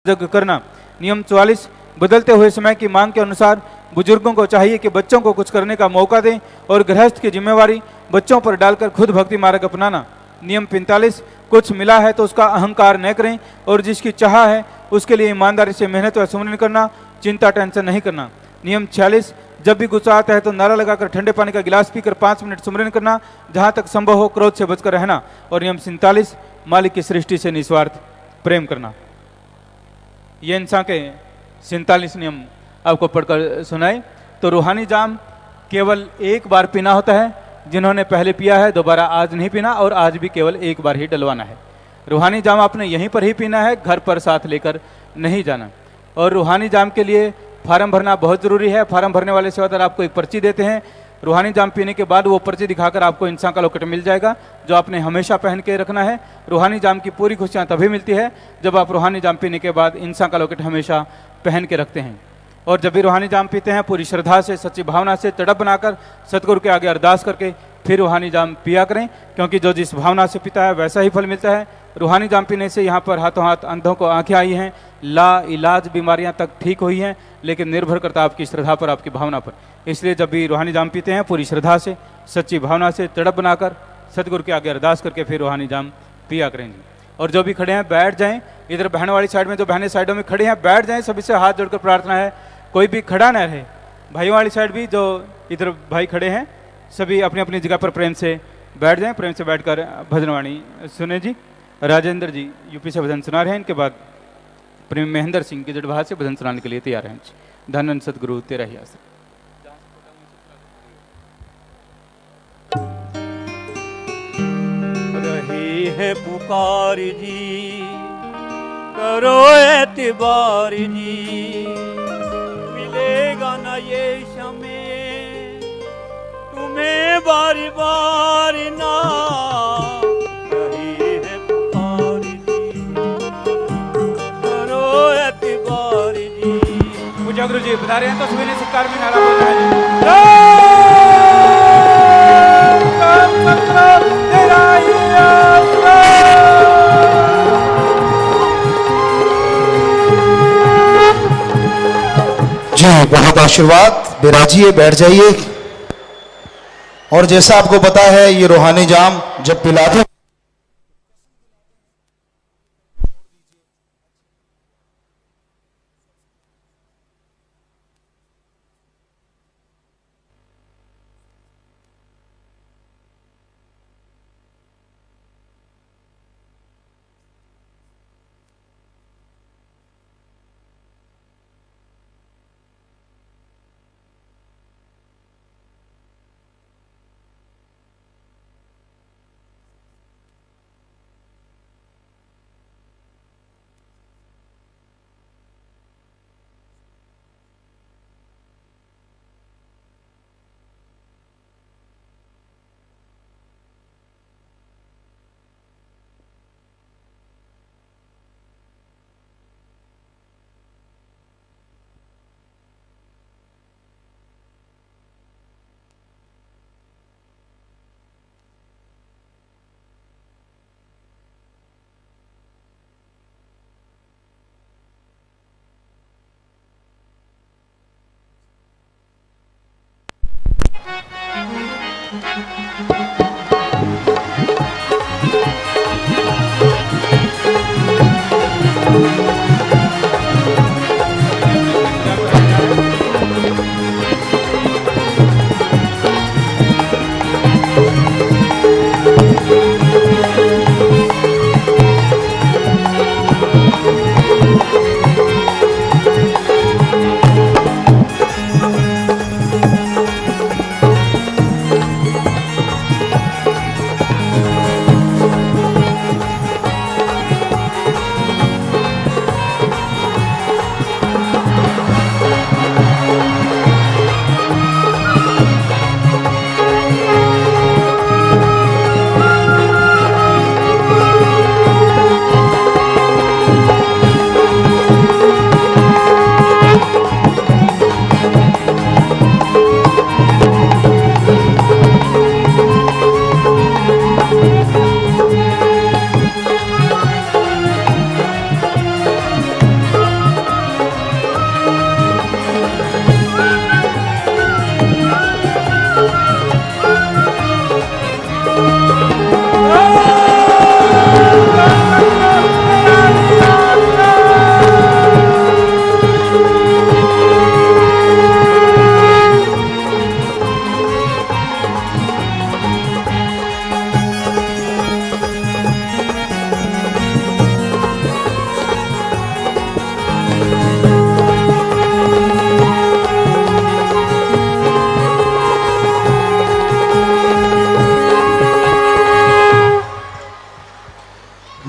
यज्ञ करना। नियम 44, बदलते हुए समय की मांग के अनुसार बुजुर्गों को चाहिए कि बच्चों को कुछ करने का मौका दें और गृहस्थ की जिम्मेवारी बच्चों पर डालकर खुद भक्ति मार्ग अपनाना। नियम 45, कुछ मिला है तो उसका अहंकार न करें और जिसकी चाह है उसके लिए ईमानदारी से मेहनत व सुमरन करना, चिंता टेंशन नहीं करना। नियम 46, जब भी गुस्सा आता है तो नारा लगाकर ठंडे पानी का गिलास पीकर 5 मिनट सुमरन करना, जहां तक संभव हो क्रोध से बचकर रहना। और नियम 47, मालिक की सृष्टि से निस्वार्थ प्रेम करना। ये इंसान के 47 नियम आपको पढ़कर सुनाए। तो रूहानी जाम केवल एक बार पीना होता है। जिन्होंने पहले पिया है दोबारा आज नहीं पीना और आज भी केवल एक बार ही डलवाना है। रूहानी जाम आपने यहीं पर ही पीना है, घर पर साथ लेकर नहीं जाना। और रूहानी जाम के लिए फार्म भरना बहुत ज़रूरी है। फार्म भरने वाले सेवादार आपको एक पर्ची देते हैं। रूहानी जाम पीने के बाद वो पर्ची दिखाकर आपको इंसान का लॉकेट मिल जाएगा जो आपने हमेशा पहन के रखना है। रूहानी जाम की पूरी खुशियाँ तभी मिलती है जब आप रूहानी जाम पीने के बाद इंसान का लॉकेट हमेशा पहन के रखते हैं। और जब भी रूहानी जाम पीते हैं पूरी श्रद्धा से, सच्ची भावना से तड़प बनाकर सतगुरु के आगे अरदास करके फिर रूहानी जाम पिया करें, क्योंकि जो जिस भावना से पीता है वैसा ही फल मिलता है। रूहानी जाम पीने से यहाँ पर हाथों हाथ अंधों को आंखें आई हैं, ला इलाज बीमारियाँ तक ठीक हुई हैं, लेकिन निर्भर करता आपकी श्रद्धा पर, आपकी भावना पर। इसलिए जब भी रूहानी जाम पीते हैं पूरी श्रद्धा से, सच्ची भावना से तड़प बनाकर सतगुरु के आगे अरदास करके फिर रूहानी जाम पिया करेंगे। और जो भी खड़े हैं बैठ जाएं। इधर बहन वाली साइड में जो बहनें साइडों में खड़े हैं बैठ जाएं। सभी से हाथ जोड़कर प्रार्थना है, कोई भी खड़ा न रहे। भाइयों वाली साइड भी जो इधर भाई खड़े हैं सभी अपनी अपनी जगह पर प्रेम से बैठ जाएं। प्रेम से बैठकर भजनवाणी सुने जी। राजेंद्र जी यूपी से भजन सुना रहे हैं। इनके बाद प्रेम महेंद्र सिंह की जड़भात से भजन सुनाने के लिए तैयार हैं। धन्य सतगुरु तेरा ही आश्रय। रही है पुकार जी, करो एतबार जी, मिलेगा ना ये समय तुम्हें बारी बार ना। रही है पुकार जी, करो एतबार जी। पूजा गुरु जी बता रहे हैं तो सभी ने सत्कार में नारा बोलना है। जी बहुत आशीर्वाद। विराजिए, बैठ जाइए। और जैसा आपको पता है ये रूहानी जाम जब पिलाते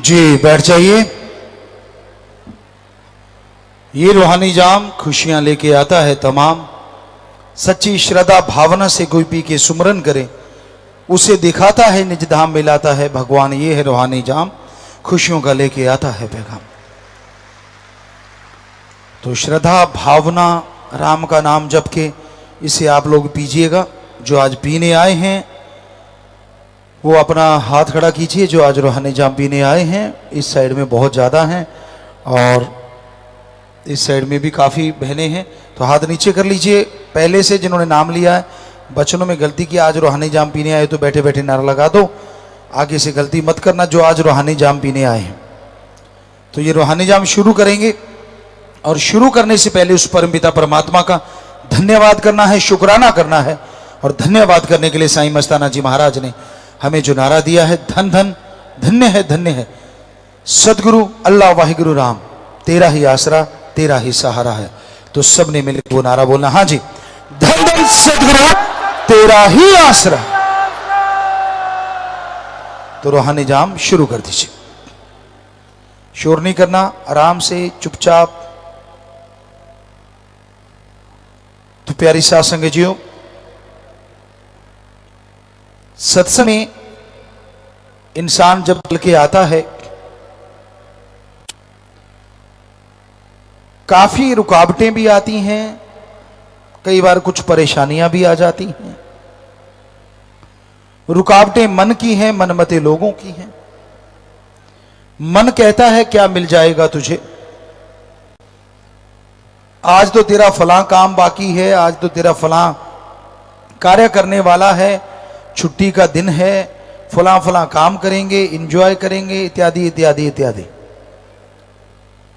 जी बैठ जाइए। ये रूहानी जाम खुशियां लेके आता है तमाम। सच्ची श्रद्धा भावना से कोई पी के सुमरन करे, उसे दिखाता है निज धाम मिलाता है भगवान। ये है रूहानी जाम, खुशियों का लेके आता है पैगाम। तो श्रद्धा भावना राम का नाम जप के इसे आप लोग पीजिएगा। जो आज पीने आए हैं वो अपना हाथ खड़ा कीजिए। जो आज रूहानी जाम पीने आए हैं, इस साइड में बहुत ज़्यादा हैं और इस साइड में भी काफ़ी बहनें हैं, तो हाथ नीचे कर लीजिए। पहले से जिन्होंने नाम लिया है, बच्चों में गलती की, आज रूहानी जाम पीने आए तो बैठे बैठे नारा लगा दो, आगे से गलती मत करना। जो आज रूहानी जाम पीने आए हैं, तो ये रूहानी जाम शुरू करेंगे और शुरू करने से पहले उस परमपिता परमात्मा का धन्यवाद करना है, शुक्राना करना है। और धन्यवाद करने के लिए साईं मस्ताना जी महाराज ने हमें जो नारा दिया है, धन धन धन्य है सदगुरु अल्लाह वाहिगुरु राम, तेरा ही आसरा तेरा ही सहारा है। तो सब ने मिलकर वो नारा बोलना। हाँ जी, धन धन सदगुरु तेरा ही आसरा। तो रूहानी जाम शुरू कर दीजिए। शोर नहीं करना, आराम से चुपचाप। तो प्यारी साध संगत जियो, सत्संग में इंसान जब चल के आता है, काफी रुकावटें भी आती हैं, कई बार कुछ परेशानियां भी आ जाती हैं। रुकावटें मन की हैं, मनमते लोगों की हैं। मन कहता है क्या मिल जाएगा तुझे, आज तो तेरा फलां काम बाकी है, आज तो तेरा फलां कार्य करने वाला है, छुट्टी का दिन है, फलां फलां काम करेंगे, एंजॉय करेंगे, इत्यादि इत्यादि इत्यादि।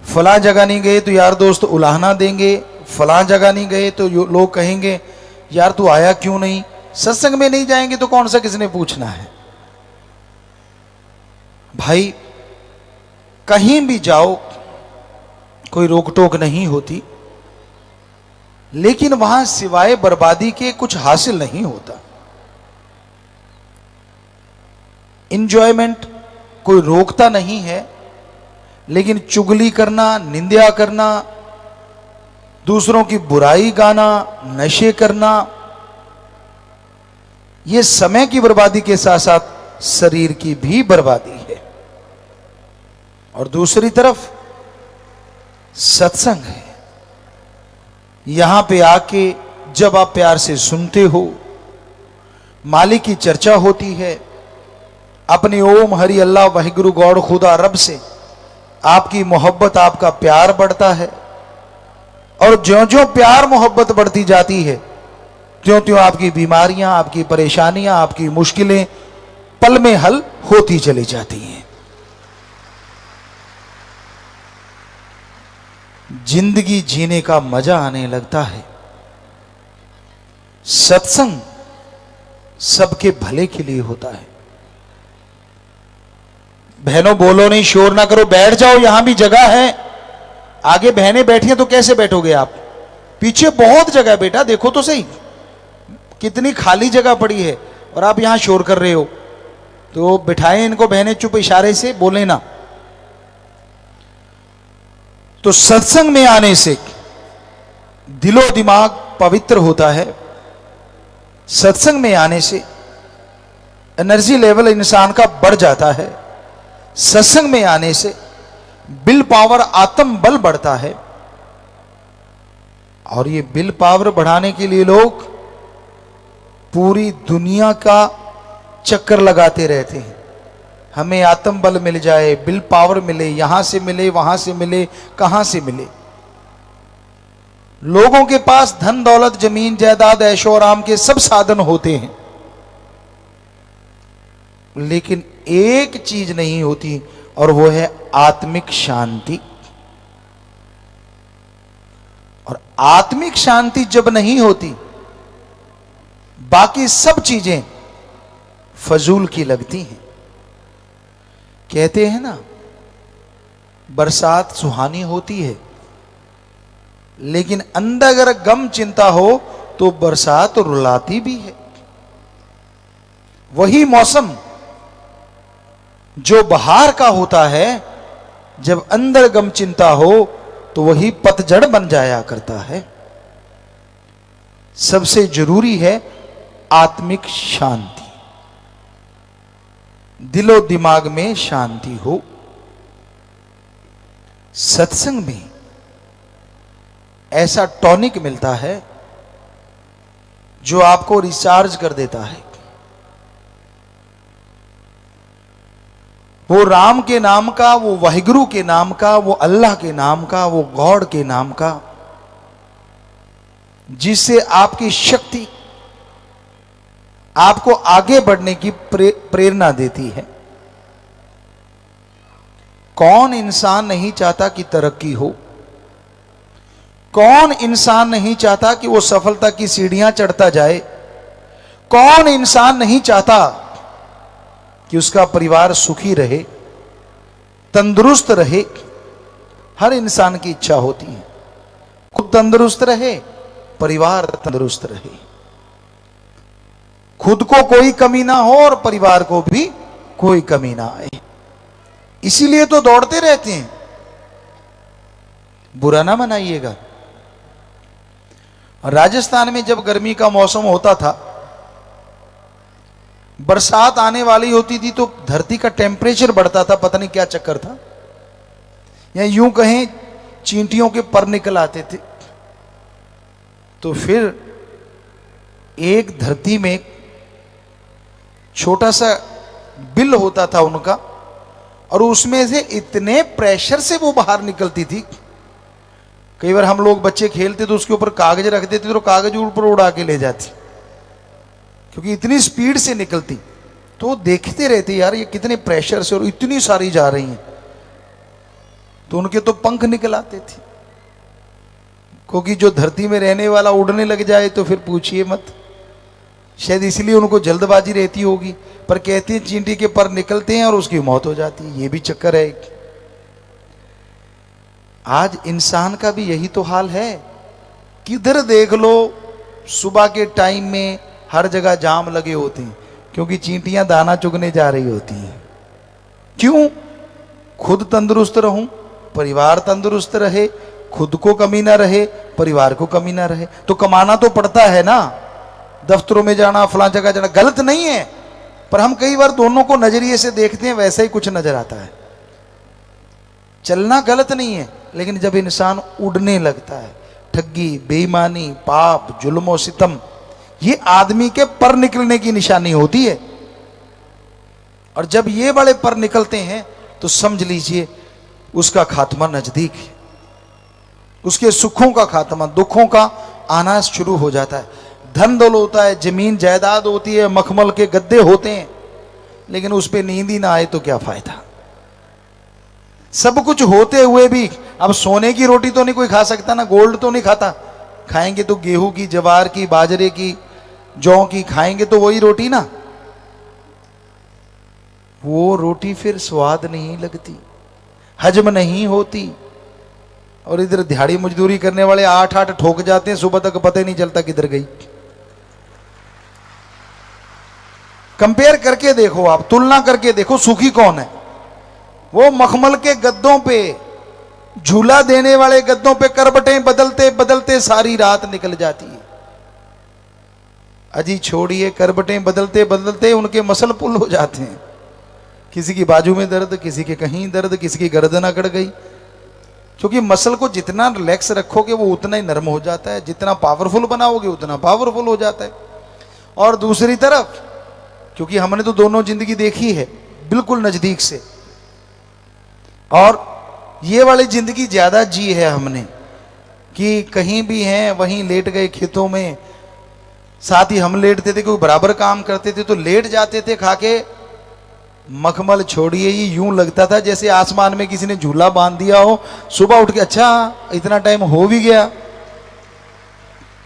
फलां जगह नहीं गए तो यार दोस्त उलाहना देंगे, फलां जगह नहीं गए तो लोग कहेंगे यार तू आया क्यों नहीं, सत्संग में नहीं जाएंगे तो कौन सा किसने पूछना है। भाई कहीं भी जाओ कोई रोक टोक नहीं होती, लेकिन वहां सिवाय बर्बादी के कुछ हासिल नहीं होता। इंजॉयमेंट कोई रोकता नहीं है, लेकिन चुगली करना, निंदा करना, दूसरों की बुराई गाना, नशे करना, यह समय की बर्बादी के साथ साथ शरीर की भी बर्बादी है। और दूसरी तरफ सत्संग है, यहां पे आके जब आप प्यार से सुनते हो, मालिक की चर्चा होती है, अपने ओम हरि अल्लाह वाहिगुरु गौड़ खुदा रब से आपकी मोहब्बत, आपका प्यार बढ़ता है। और ज्यों ज्यों प्यार मोहब्बत बढ़ती जाती है, त्यों त्यों आपकी बीमारियां, आपकी परेशानियां, आपकी मुश्किलें पल में हल होती चली जाती हैं। जिंदगी जीने का मजा आने लगता है। सत्संग सबके भले के लिए होता है। बहनों बोलो नहीं, शोर ना करो, बैठ जाओ, यहां भी जगह है। आगे बहनें बैठी हैं तो कैसे बैठोगे आप, पीछे बहुत जगह है बेटा, देखो तो सही कितनी खाली जगह पड़ी है, और आप यहां शोर कर रहे हो। तो बिठाएं इनको बहनें, चुप इशारे से बोले ना। तो सत्संग में आने से दिलो दिमाग पवित्र होता है। सत्संग में आने से एनर्जी लेवल इंसान का बढ़ जाता है। सत्संग में आने से विल पावर, आत्म बल बढ़ता है। और ये विल पावर बढ़ाने के लिए लोग पूरी दुनिया का चक्कर लगाते रहते हैं। हमें आत्म बल मिल जाए, विल पावर मिले, यहां से मिले, वहां से मिले, कहां से मिले। लोगों के पास धन दौलत, जमीन जायदाद, ऐशो आराम के सब साधन होते हैं, लेकिन एक चीज नहीं होती, और वो है आत्मिक शांति। और आत्मिक शांति जब नहीं होती, बाकी सब चीजें फजूल की लगती हैं। कहते हैं ना, बरसात सुहानी होती है, लेकिन अंदर अगर गम चिंता हो तो बरसात रुलाती भी है। वही मौसम जो बाहर का होता है, जब अंदर गम चिंता हो तो वही पतझड़ बन जाया करता है। सबसे जरूरी है आत्मिक शांति, दिलो दिमाग में शांति हो। सत्संग में ऐसा टॉनिक मिलता है जो आपको रिचार्ज कर देता है। वो राम के नाम का, वो वाहिगुरु के नाम का, वो अल्लाह के नाम का, वो गॉड के नाम का, जिससे आपकी शक्ति आपको आगे बढ़ने की प्रेरणा देती है। कौन इंसान नहीं चाहता कि तरक्की हो? कौन इंसान नहीं चाहता कि वो सफलता की सीढ़ियां चढ़ता जाए? कौन इंसान नहीं चाहता कि उसका परिवार सुखी रहे, तंदुरुस्त रहे? हर इंसान की इच्छा होती है खुद तंदुरुस्त रहे, परिवार तंदुरुस्त रहे, खुद को कोई कमी ना हो और परिवार को भी कोई कमी ना आए। इसीलिए तो दौड़ते रहते हैं। बुरा ना मनाइएगा। राजस्थान में जब गर्मी का मौसम होता था, बरसात आने वाली होती थी तो धरती का टेम्परेचर बढ़ता था, पता नहीं क्या चक्कर था, या यूं कहें चींटियों के पर निकल आते थे। तो फिर एक धरती में छोटा सा बिल होता था उनका, और उसमें से इतने प्रेशर से वो बाहर निकलती थी। कई बार हम लोग बच्चे खेलते तो उसके ऊपर कागज रख देते तो कागज ऊपर उड़ा के ले जाती, क्योंकि इतनी स्पीड से निकलती। तो देखते रहते यार ये कितने प्रेशर से और इतनी सारी जा रही हैं, तो उनके तो पंख निकल आते थे। क्योंकि जो धरती में रहने वाला उड़ने लग जाए तो फिर पूछिए मत। शायद इसलिए उनको जल्दबाजी रहती होगी, पर कहते हैं चींटी के पर निकलते हैं और उसकी मौत हो जाती है। ये भी चक्कर है। आज इंसान का भी यही तो हाल है। किधर देख लो सुबह के टाइम में हर जगह जाम लगे होते हैं, क्योंकि चींटियां दाना चुगने जा रही होती हैं। क्यों? खुद तंदुरुस्त रहूं, परिवार तंदुरुस्त रहे, खुद को कमी ना रहे, परिवार को कमी ना रहे। तो कमाना तो पड़ता है ना, दफ्तरों में जाना, फलां जगह जाना, गलत नहीं है, पर हम कई बार दोनों को नजरिए से देखते हैं, वैसा ही कुछ नजर आता है। चलना गलत नहीं है, लेकिन जब इंसान उड़ने लगता है, ठगी, बेईमानी, पाप, जुल्म और सितम, ये आदमी के पर निकलने की निशानी होती है। और जब ये बड़े पर निकलते हैं तो समझ लीजिए उसका खात्मा नजदीक है, उसके सुखों का खात्मा, दुखों का आना शुरू हो जाता है। धन दौलत होता है, जमीन जायदाद होती है, मखमल के गद्दे होते हैं, लेकिन उस पर नींद ही ना आए तो क्या फायदा। सब कुछ होते हुए भी अब सोने की रोटी तो नहीं कोई खा सकता ना, गोल्ड तो नहीं खाता। खाएंगे तो गेहूं की, जवार की, बाजरे की, जौ की खाएंगे तो वही रोटी ना। वो रोटी फिर स्वाद नहीं लगती, हजम नहीं होती। और इधर दिहाड़ी मजदूरी करने वाले 8-8 ठोक जाते हैं, सुबह तक पता ही नहीं चलता किधर गई। कंपेयर करके देखो, आप तुलना करके देखो, सुखी कौन है? वो मखमल के गद्दों पे, झूला देने वाले गद्दों पे करबटें बदलते बदलते सारी रात निकल जाती है। अजी छोड़िए, करबटें बदलते बदलते उनके मसल पुल हो जाते हैं। किसी की बाजू में दर्द, किसी के कहीं दर्द, किसी की गर्दन अकड़ गई। क्योंकि मसल को जितना रिलैक्स रखोगे वो उतना ही नरम हो जाता है, जितना पावरफुल बनाओगे उतना पावरफुल हो जाता है। और दूसरी तरफ, क्योंकि हमने तो दोनों जिंदगी देखी है बिल्कुल नजदीक से, और ये वाली जिंदगी ज्यादा जी है हमने, कि कहीं भी हैं वहीं लेट गए खेतों में। साथ ही हम लेटते थे, कोई बराबर काम करते थे तो लेट जाते थे खाके। मखमल छोड़िए, ये यूं लगता था जैसे आसमान में किसी ने झूला बांध दिया हो। सुबह उठ के अच्छा इतना टाइम हो भी गया,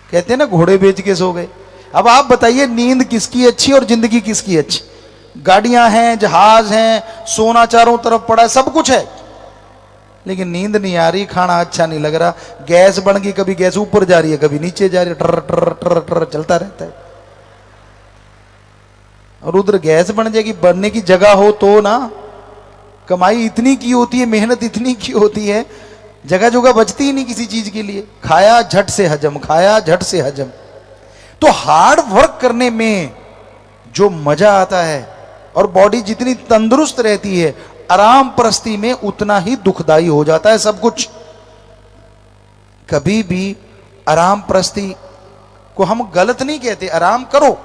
कहते हैं ना घोड़े बेच के सो गए। अब आप बताइए नींद किसकी अच्छी और जिंदगी किसकी अच्छी? गाड़ियां हैं, जहाज हैं, सोना चारों तरफ पड़ा है, सब कुछ है, लेकिन नींद नहीं आ रही, खाना अच्छा नहीं लग रहा। गैस बन गई, कभी गैस ऊपर जा रही है, कभी नीचे जा रही है, टर टर टर टर चलता रहता है। और उधर गैस बन जाएगी, बनने की जगह हो तो ना, कमाई इतनी की होती है, मेहनत इतनी की होती है, जगह जगह बचती ही नहीं किसी चीज के लिए। खाया झट से हजम, खाया झट से हजम। तो हार्ड वर्क करने में जो मजा आता है और बॉडी जितनी तंदुरुस्त रहती है, आराम परस्ती में उतना ही दुखदाई हो जाता है सब कुछ। कभी भी आराम परस्ती को हम गलत नहीं कहते, आराम करो,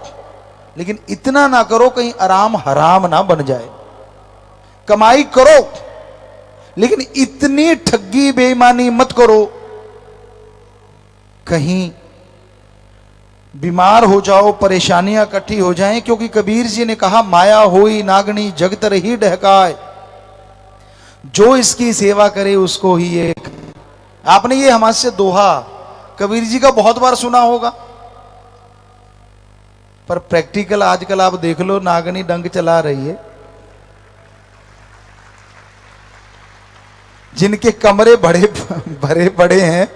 लेकिन इतना ना करो कहीं आराम हराम ना बन जाए। कमाई करो, लेकिन इतनी ठगी बेईमानी मत करो कहीं बीमार हो जाओ, परेशानियां इकट्ठी हो जाएं। क्योंकि कबीर जी ने कहा, माया होई नागनी जगतर ही डहकाए, जो इसकी सेवा करे उसको ही एक। आपने ये हमारे दोहा कबीर जी का बहुत बार सुना होगा, पर प्रैक्टिकल आजकल आप देख लो, नागनी डंक चला रही है। जिनके कमरे बड़े भरे पड़े हैं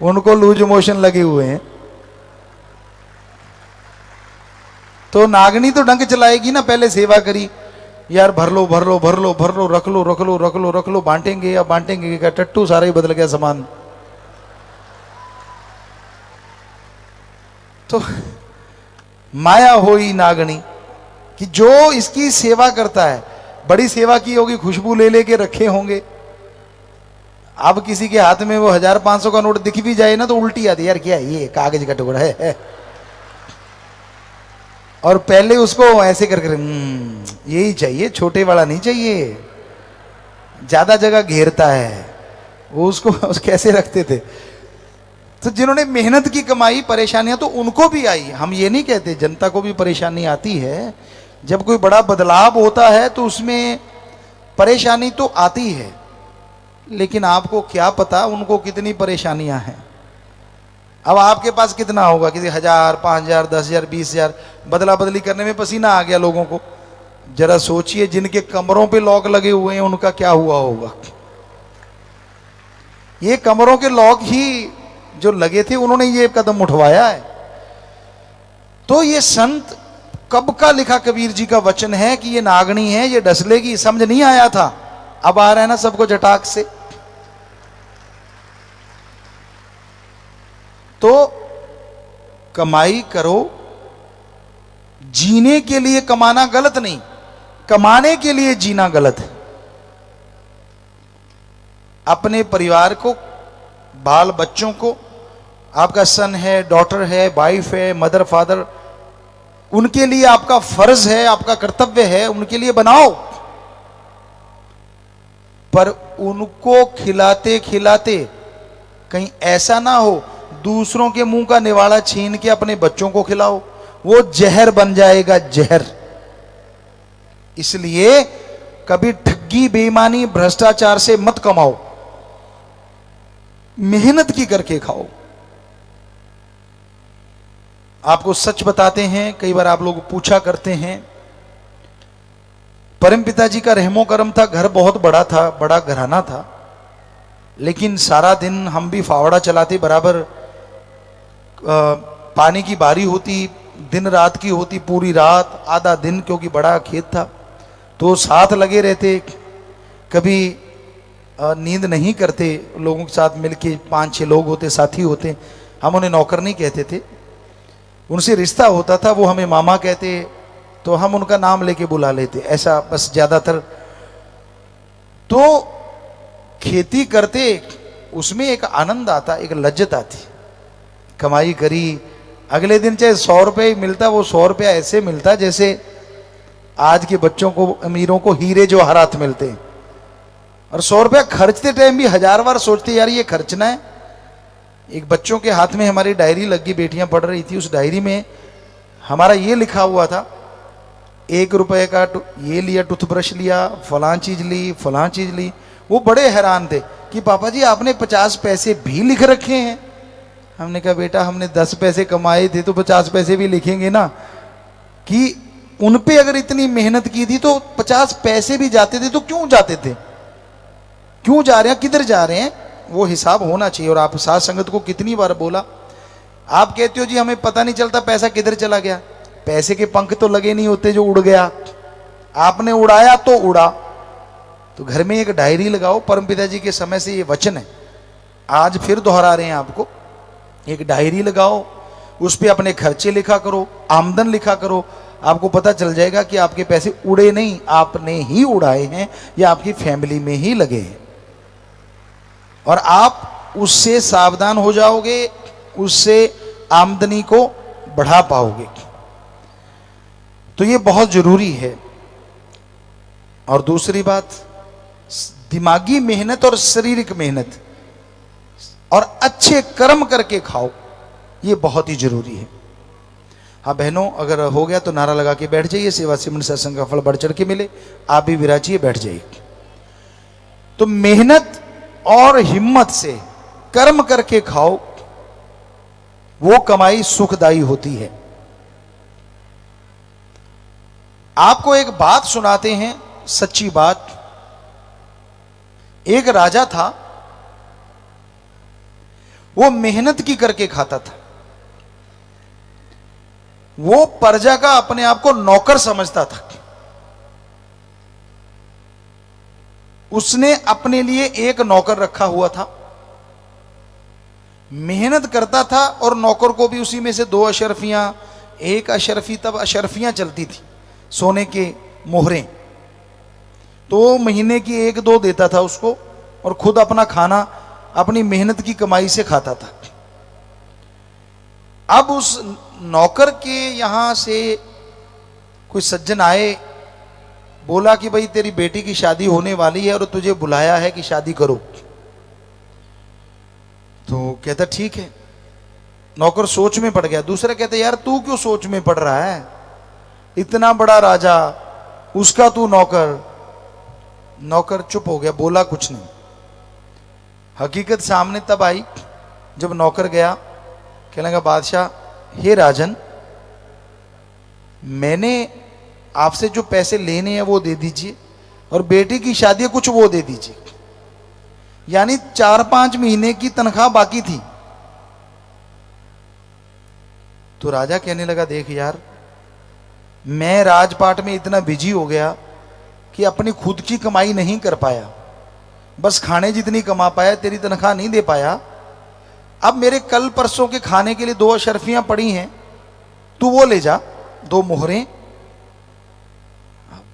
उनको लूज मोशन लगे हुए हैं, तो नागनी तो डंक चलाएगी ना। पहले सेवा करी, यार भर लो भर लो भर लो भर लो, रख लो रख लो रख लो रख लो, बांटेंगे या बांटेंगे क्या, टट्टू सारा ही बदल गया सामान। तो माया होई नागनी कि जो इसकी सेवा करता है, बड़ी सेवा की होगी, खुशबू ले लेके रखे होंगे। अब किसी के हाथ में वो 1500 का नोट दिख भी जाए ना तो उल्टी आती है, यार क्या ये कागज का टुकड़ा है। और पहले उसको ऐसे करके यही चाहिए, छोटे वाला नहीं चाहिए, ज्यादा जगह घेरता है वो। उसको कैसे रखते थे। तो जिन्होंने मेहनत की कमाई, परेशानियां तो उनको भी आई, हम ये नहीं कहते, जनता को भी परेशानी आती है। जब कोई बड़ा बदलाव होता है तो उसमें परेशानी तो आती है, लेकिन आपको क्या पता उनको कितनी परेशानियां हैं। अब आपके पास कितना होगा, किसी 1000, 5000, 10,000, 20,000, बदला बदली करने में पसीना आ गया लोगों को। जरा सोचिए जिनके कमरों पे लॉक लगे हुए हैं उनका क्या हुआ होगा। ये कमरों के लॉक ही जो लगे थे उन्होंने ये कदम उठवाया है। तो ये संत कब का लिखा कबीर जी का वचन है कि ये नागनी है, ये डसलेगी, समझ नहीं आया था, अब आ रहा है ना सबको जटाक से। तो कमाई करो, जीने के लिए कमाना गलत नहीं, कमाने के लिए जीना गलत है। अपने परिवार को, बाल बच्चों को, आपका सन है, डॉटर है, वाइफ है, मदर फादर, उनके लिए आपका फर्ज है, आपका कर्तव्य है, उनके लिए बनाओ। पर उनको खिलाते खिलाते कहीं ऐसा ना हो दूसरों के मुंह का निवाड़ा छीन के अपने बच्चों को खिलाओ, वो जहर बन जाएगा, जहर। इसलिए कभी ठगी, बेईमानी, भ्रष्टाचार से मत कमाओ, मेहनत की करके खाओ। आपको सच बताते हैं, कई बार आप लोग पूछा करते हैं, परम पिताजी का रहमो करम था, घर बहुत बड़ा था, बड़ा घराना था, लेकिन सारा दिन हम भी फावड़ा चलाते बराबर। पानी की बारी होती, दिन रात की होती, पूरी रात आधा दिन, क्योंकि बड़ा खेत था, तो साथ लगे रहते। कभी नींद नहीं करते, लोगों के साथ मिलके 5-6 लोग होते, साथी होते। हम उन्हें नौकर नहीं कहते थे, उनसे रिश्ता होता था, वो हमें मामा कहते, तो हम उनका नाम लेके बुला लेते, ऐसा बस ज्यादातर। तो खेती करते, उसमें एक आनंद आता, एक लज्जत आती। कमाई करी, अगले दिन चाहे 100 रुपये मिलता, वो 100 रुपया ऐसे मिलता जैसे आज के बच्चों को, अमीरों को हीरे जवाहरात मिलते हैं। और 100 रुपया खर्चते टाइम भी 1000 बार सोचते, यार ये खर्चना है। एक बच्चों के हाथ में हमारी डायरी लगी, बेटियां पढ़ रही थी, उस डायरी में हमारा ये लिखा हुआ था, 1 रुपए का ये लिया, टूथब्रश लिया, फलां चीज ली, फलां चीज ली। वो बड़े हैरान थे कि पापा जी आपने 50 पैसे भी लिख रखे हैं। हमने कहा बेटा हमने 10 पैसे कमाए थे तो 50 पैसे भी लिखेंगे ना, कि उन पे अगर इतनी मेहनत की थी तो 50 पैसे भी जाते थे तो क्यों जाते थे, क्यों जा रहे हैं, किधर जा रहे हैं, वो हिसाब होना चाहिए। और आप साथ संगत को कितनी बार बोला, आप कहते हो जी हमें पता नहीं चलता पैसा किधर चला गया। पैसे के पंख तो लगे नहीं होते जो उड़ गया, आपने उड़ाया तो उड़ा, तो घर में एक डायरी लगाओ, परमपिता जी के समय से ये वचन है, आज फिर दोहरा रहे हैं आपको। एक डायरी लगाओ, उस पे अपने खर्चे लिखा करो, आमदन लिखा करो, आपको पता चल जाएगा कि आपके पैसे उड़े नहीं, आपने ही उड़ाए हैं या आपकी फैमिली में ही लगे हैं। और आप उससे सावधान हो जाओगे, उससे आमदनी को बढ़ा पाओगे। तो ये बहुत जरूरी है। और दूसरी बात, दिमागी मेहनत और शारीरिक मेहनत और अच्छे कर्म करके खाओ, ये बहुत ही जरूरी है। हाँ बहनों, अगर हो गया तो नारा लगा के बैठ जाइए, सेवा सिमरन सत्संग का फल बढ़ चढ़ के मिले। आप भी विराजिए, बैठ जाइए। तो मेहनत और हिम्मत से कर्म करके खाओ, वो कमाई सुखदायी होती है। आपको एक बात सुनाते हैं, सच्ची बात। एक राजा था, वो मेहनत की करके खाता था। वो प्रजा का अपने आप को नौकर समझता था। उसने अपने लिए एक नौकर रखा हुआ था, मेहनत करता था, और नौकर को भी उसी में से 2 अशरफियां, 1 अशरफी, तब अशरफियां चलती थी, सोने के मोहरें, तो महीने की 1-2 देता था उसको, और खुद अपना खाना अपनी मेहनत की कमाई से खाता था। अब उस नौकर के यहां से कोई सज्जन आए, बोला कि भाई तेरी बेटी की शादी होने वाली है और तुझे बुलाया है कि शादी करो। तो कहता ठीक है। नौकर सोच में पड़ गया। दूसरा कहता यार तू क्यों सोच में पड़ रहा है, इतना बड़ा राजा, उसका तू नौकर। नौकर चुप हो गया, बोला कुछ नहीं। हकीकत सामने तब आई जब नौकर गया, कहने लगा बादशाह, हे राजन, मैंने आपसे जो पैसे लेने हैं वो दे दीजिए, और बेटी की शादी कुछ वो दे दीजिए। यानी 4-5 महीने की तनख्वाह बाकी थी। तो राजा कहने लगा देख यार, मैं राजपाट में इतना बिजी हो गया कि अपनी खुद की कमाई नहीं कर पाया, बस खाने जितनी कमा पाया, तेरी तनख्वाह नहीं दे पाया। अब मेरे कल परसों के खाने के लिए 2 अशरफियां पड़ी हैं, तू वो ले जा, 2 मोहरें।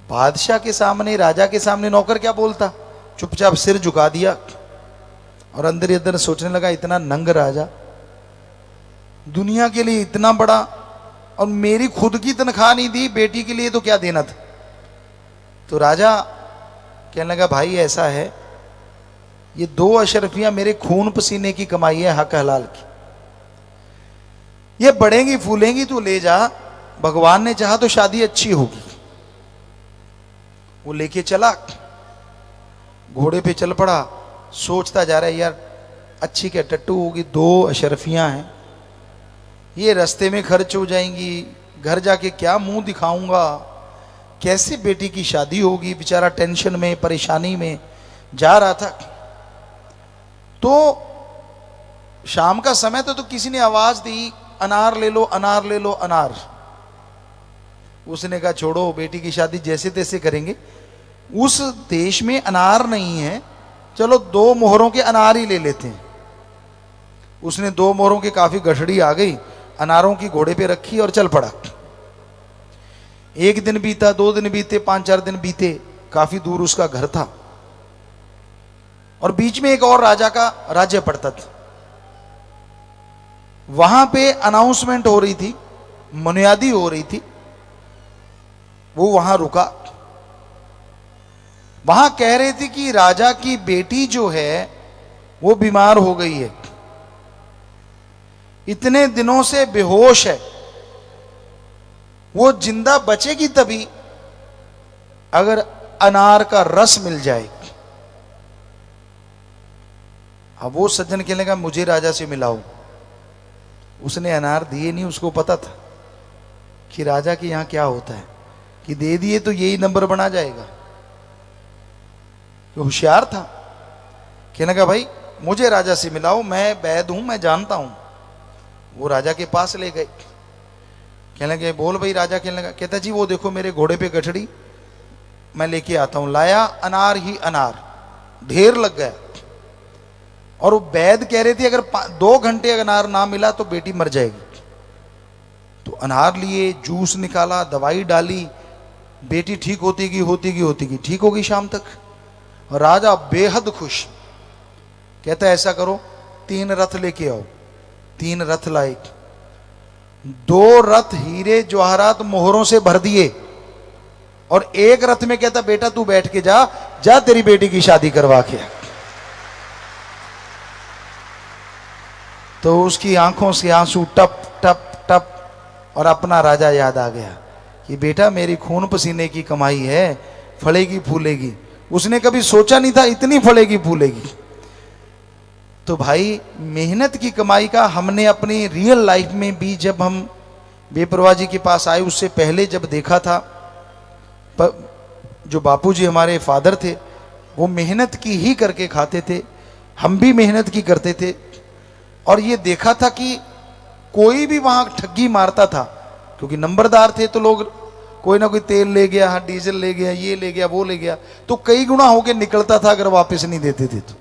बादशाह के सामने, राजा के सामने नौकर क्या बोलता, चुपचाप सिर झुका दिया और अंदर ही अंदर सोचने लगा इतना नंग राजा, दुनिया के लिए इतना बड़ा, और मेरी खुद की तनख्वाह नहीं दी, बेटी के लिए तो क्या देना था। तो राजा कहने लगा भाई ऐसा है, ये 2 अशरफियां मेरे खून पसीने की कमाई है, हक हलाल की, ये बढ़ेंगी फूलेंगी, तू ले जा, भगवान ने चाहा तो शादी अच्छी होगी। वो लेके चला, घोड़े पे चल पड़ा, सोचता जा रहा है यार अच्छी क्या टट्टू होगी, 2 अशरफियां हैं, ये रास्ते में खर्च हो जाएंगी, घर जाके क्या मुंह दिखाऊंगा, कैसे बेटी की शादी होगी। बेचारा टेंशन में, परेशानी में जा रहा था। तो शाम का समय तो किसी ने आवाज दी, अनार ले लो, अनार ले लो, अनार। उसने कहा छोड़ो, बेटी की शादी जैसे तैसे करेंगे, उस देश में अनार नहीं है, चलो 2 मोहरों के अनार ही ले लेते हैं। उसने 2 मोहरों की काफी गठड़ी आ गई, अनारों की घोड़े पे रखी और चल पड़ा। 1 दिन बीता, 2 दिन बीते, 5-4 दिन बीते, काफी दूर उसका घर था, और बीच में एक और राजा का राज्य पड़ता था। वहां पे अनाउंसमेंट हो रही थी, मुनियादी हो रही थी। वो वहां रुका, वहां कह रहे थे कि राजा की बेटी जो है वो बीमार हो गई है, इतने दिनों से बेहोश है, वो जिंदा बचेगी तभी अगर अनार का रस मिल जाए। अब वो सज्जन कहने लगा मुझे राजा से मिलाओ। उसने अनार दिए नहीं, उसको पता था कि राजा के यहां क्या होता है, कि दे दिए तो यही नंबर बना जाएगा। तो होशियार था, कहने लगा भाई मुझे राजा से मिलाओ, मैं वैद हूं, मैं जानता हूं। वो राजा के पास ले गए, कहने लगे बोल भाई राजा। कहने लगा, कहता जी वो देखो मेरे घोड़े पे गठड़ी, मैं लेके आता हूं। लाया अनार ही अनार, ढेर लग गया। और वो वैद्य कह रहे थे अगर 2 घंटे अनार ना मिला तो बेटी मर जाएगी। तो अनार लिए, जूस निकाला, दवाई डाली, बेटी ठीक होती गई ठीक हो गई शाम तक। राजा बेहद खुश, कहता है ऐसा करो 3 रथ लेके आओ। 3 रथ लाए, 2 रथ हीरे जवाहरात मोहरों से भर दिए, और 1 रथ में कहता बेटा तू बैठ के जा, जा तेरी बेटी की शादी करवा के। तो उसकी आंखों से आंसू टप टप टप, और अपना राजा याद आ गया कि बेटा मेरी खून पसीने की कमाई है, फलेगी फूलेगी। उसने कभी सोचा नहीं था इतनी फलेगी फूलेगी। तो भाई मेहनत की कमाई का हमने अपनी रियल लाइफ में भी, जब हम बेपरवाह जी के पास आए उससे पहले जब देखा था, जो बापूजी हमारे फादर थे वो मेहनत की ही करके खाते थे, हम भी मेहनत की करते थे। और ये देखा था कि कोई भी वहां ठगी मारता था, क्योंकि नंबरदार थे तो लोग कोई ना कोई तेल ले गया, डीजल ले गया, ये ले गया, वो ले गया, तो कई गुना होके निकलता था अगर वापस नहीं देते थे तो।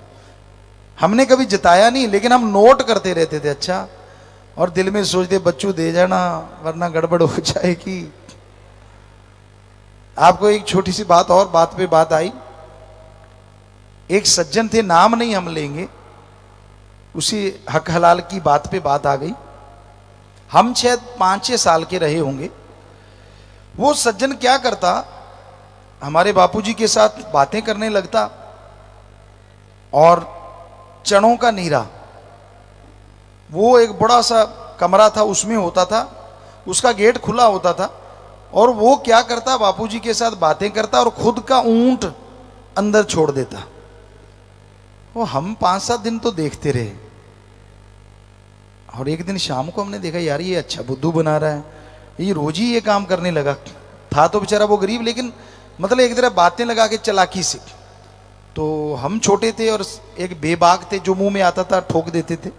हमने कभी जिताया नहीं, लेकिन हम नोट करते रहते थे अच्छा, और दिल में सोचते बच्चों दे जाना वरना गड़बड़ हो जाएगी। आपको एक छोटी सी बात और, बात पे बात आई। एक सज्जन थे, नाम नहीं हम लेंगे, उसी हक हलाल की बात पे बात आ गई। हम शायद 5-6 साल के रहे होंगे। वो सज्जन क्या करता, हमारे बापूजी के साथ बातें करने लगता, और चनों का नीरा, वो एक बड़ा सा कमरा था उसमें होता था, उसका गेट खुला होता था, और वो क्या करता बापूजी के साथ बातें करता और खुद का ऊंट अंदर छोड़ देता। वो हम 5-7 दिन तो देखते रहे, और एक दिन शाम को हमने देखा यार ये अच्छा बुद्धू बना रहा है, ये रोज ही ये काम करने लगा। था तो बेचारा वो गरीब, लेकिन मतलब एक तरह बातें लगा के चालाकी से। तो हम छोटे थे और एक बेबाक थे, जो मुंह में आता था ठोक देते थे।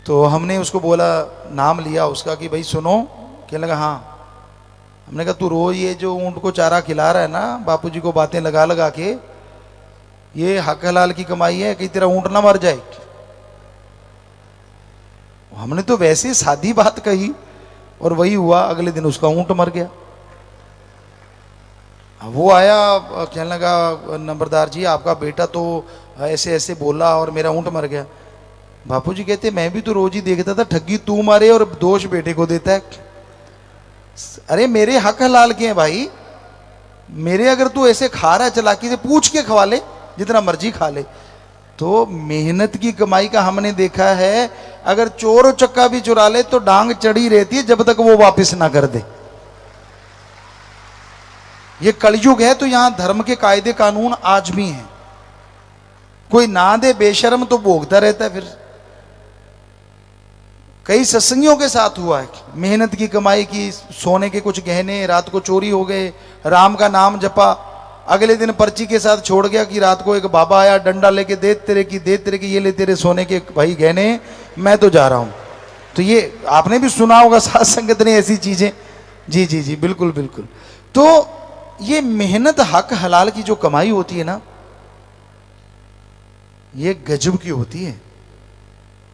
तो हमने उसको बोला, नाम लिया उसका कि भाई सुनो। कहने लगा हाँ। हमने कहा तू रोज ये जो ऊंट को चारा खिला रहा है ना, बापूजी को बातें लगा लगा के, ये हक हलाल की कमाई है, कहीं तेरा ऊंट ना मर जाए। हमने तो वैसे सादी बात कही, और वही हुआ, अगले दिन उसका ऊंट मर गया। वो आया, कहने लगा नंबरदार जी आपका बेटा तो ऐसे ऐसे बोला और मेरा ऊंट मर गया। बापूजी कहते मैं भी तो रोज ही देखता था, ठगी तू मारे और दोष बेटे को देता है। अरे मेरे हक हलाल के हैं भाई, मेरे अगर तू ऐसे खा रहा है चालाकी से, पूछ के खवा ले, जितना मर्जी खा ले। तो मेहनत की कमाई का हमने देखा है, अगर चोर चक्का भी चुरा ले तो डांग चढ़ी रहती है जब तक वो वापस ना कर दे। ये कलयुग है, तो यहां धर्म के कायदे कानून आज भी हैं। कोई ना दे बेशर्म तो भोगता रहता है। फिर कई सत्संगियों के साथ हुआ है, मेहनत की कमाई की, सोने के कुछ गहने रात को चोरी हो गए, राम का नाम जपा, अगले दिन पर्ची के साथ छोड़ गया कि रात को एक बाबा आया डंडा लेके, दे तेरे की, ये ले तेरे सोने के भाई गहने, मैं तो जा रहा हूं। तो ये आपने भी सुना होगा साथ संगत ने ऐसी चीजें। जी जी जी बिल्कुल बिल्कुल। तो ये मेहनत हक हलाल की जो कमाई होती है ना, ये गजब की होती है,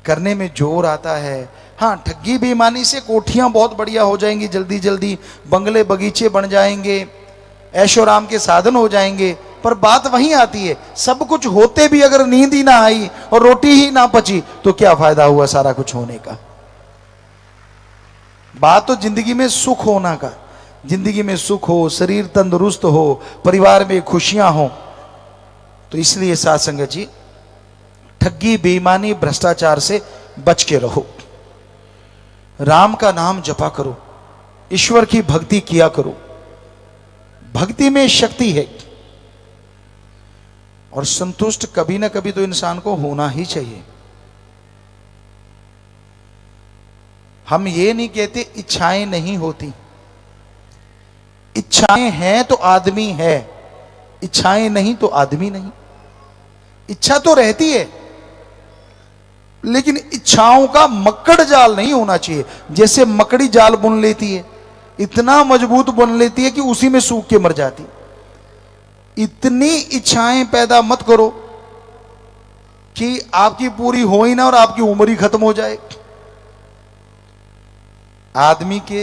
करने में जोर आता है। हाँ, ठगी बेईमानी से कोठियां बहुत बढ़िया हो जाएंगी, जल्दी जल्दी बंगले बगीचे बन जाएंगे, ऐशोराम के साधन हो जाएंगे, पर बात वहीं आती है, सब कुछ होते भी अगर नींद ही ना आई और रोटी ही ना पची तो क्या फायदा हुआ सारा कुछ होने का। बात तो जिंदगी में सुख होना का, जिंदगी में सुख हो, शरीर तंदुरुस्त हो, परिवार में खुशियां हो। तो इसलिए साथ संगत जी, ठगी बेईमानी भ्रष्टाचार से बच के रहो, राम का नाम जपा करो, ईश्वर की भक्ति किया करो। भक्ति में शक्ति है, और संतुष्ट कभी ना कभी तो इंसान को होना ही चाहिए। हम ये नहीं कहते इच्छाएं नहीं होती, इच्छाएं हैं तो आदमी है, इच्छाएं नहीं तो आदमी नहीं। इच्छा तो रहती है, लेकिन इच्छाओं का मकड़ जाल नहीं होना चाहिए। जैसे मकड़ी जाल बुन लेती है, इतना मजबूत बुन लेती है कि उसी में सूख के मर जाती। इतनी इच्छाएं पैदा मत करो कि आपकी पूरी हो ही ना और आपकी उम्र ही खत्म हो जाए। आदमी के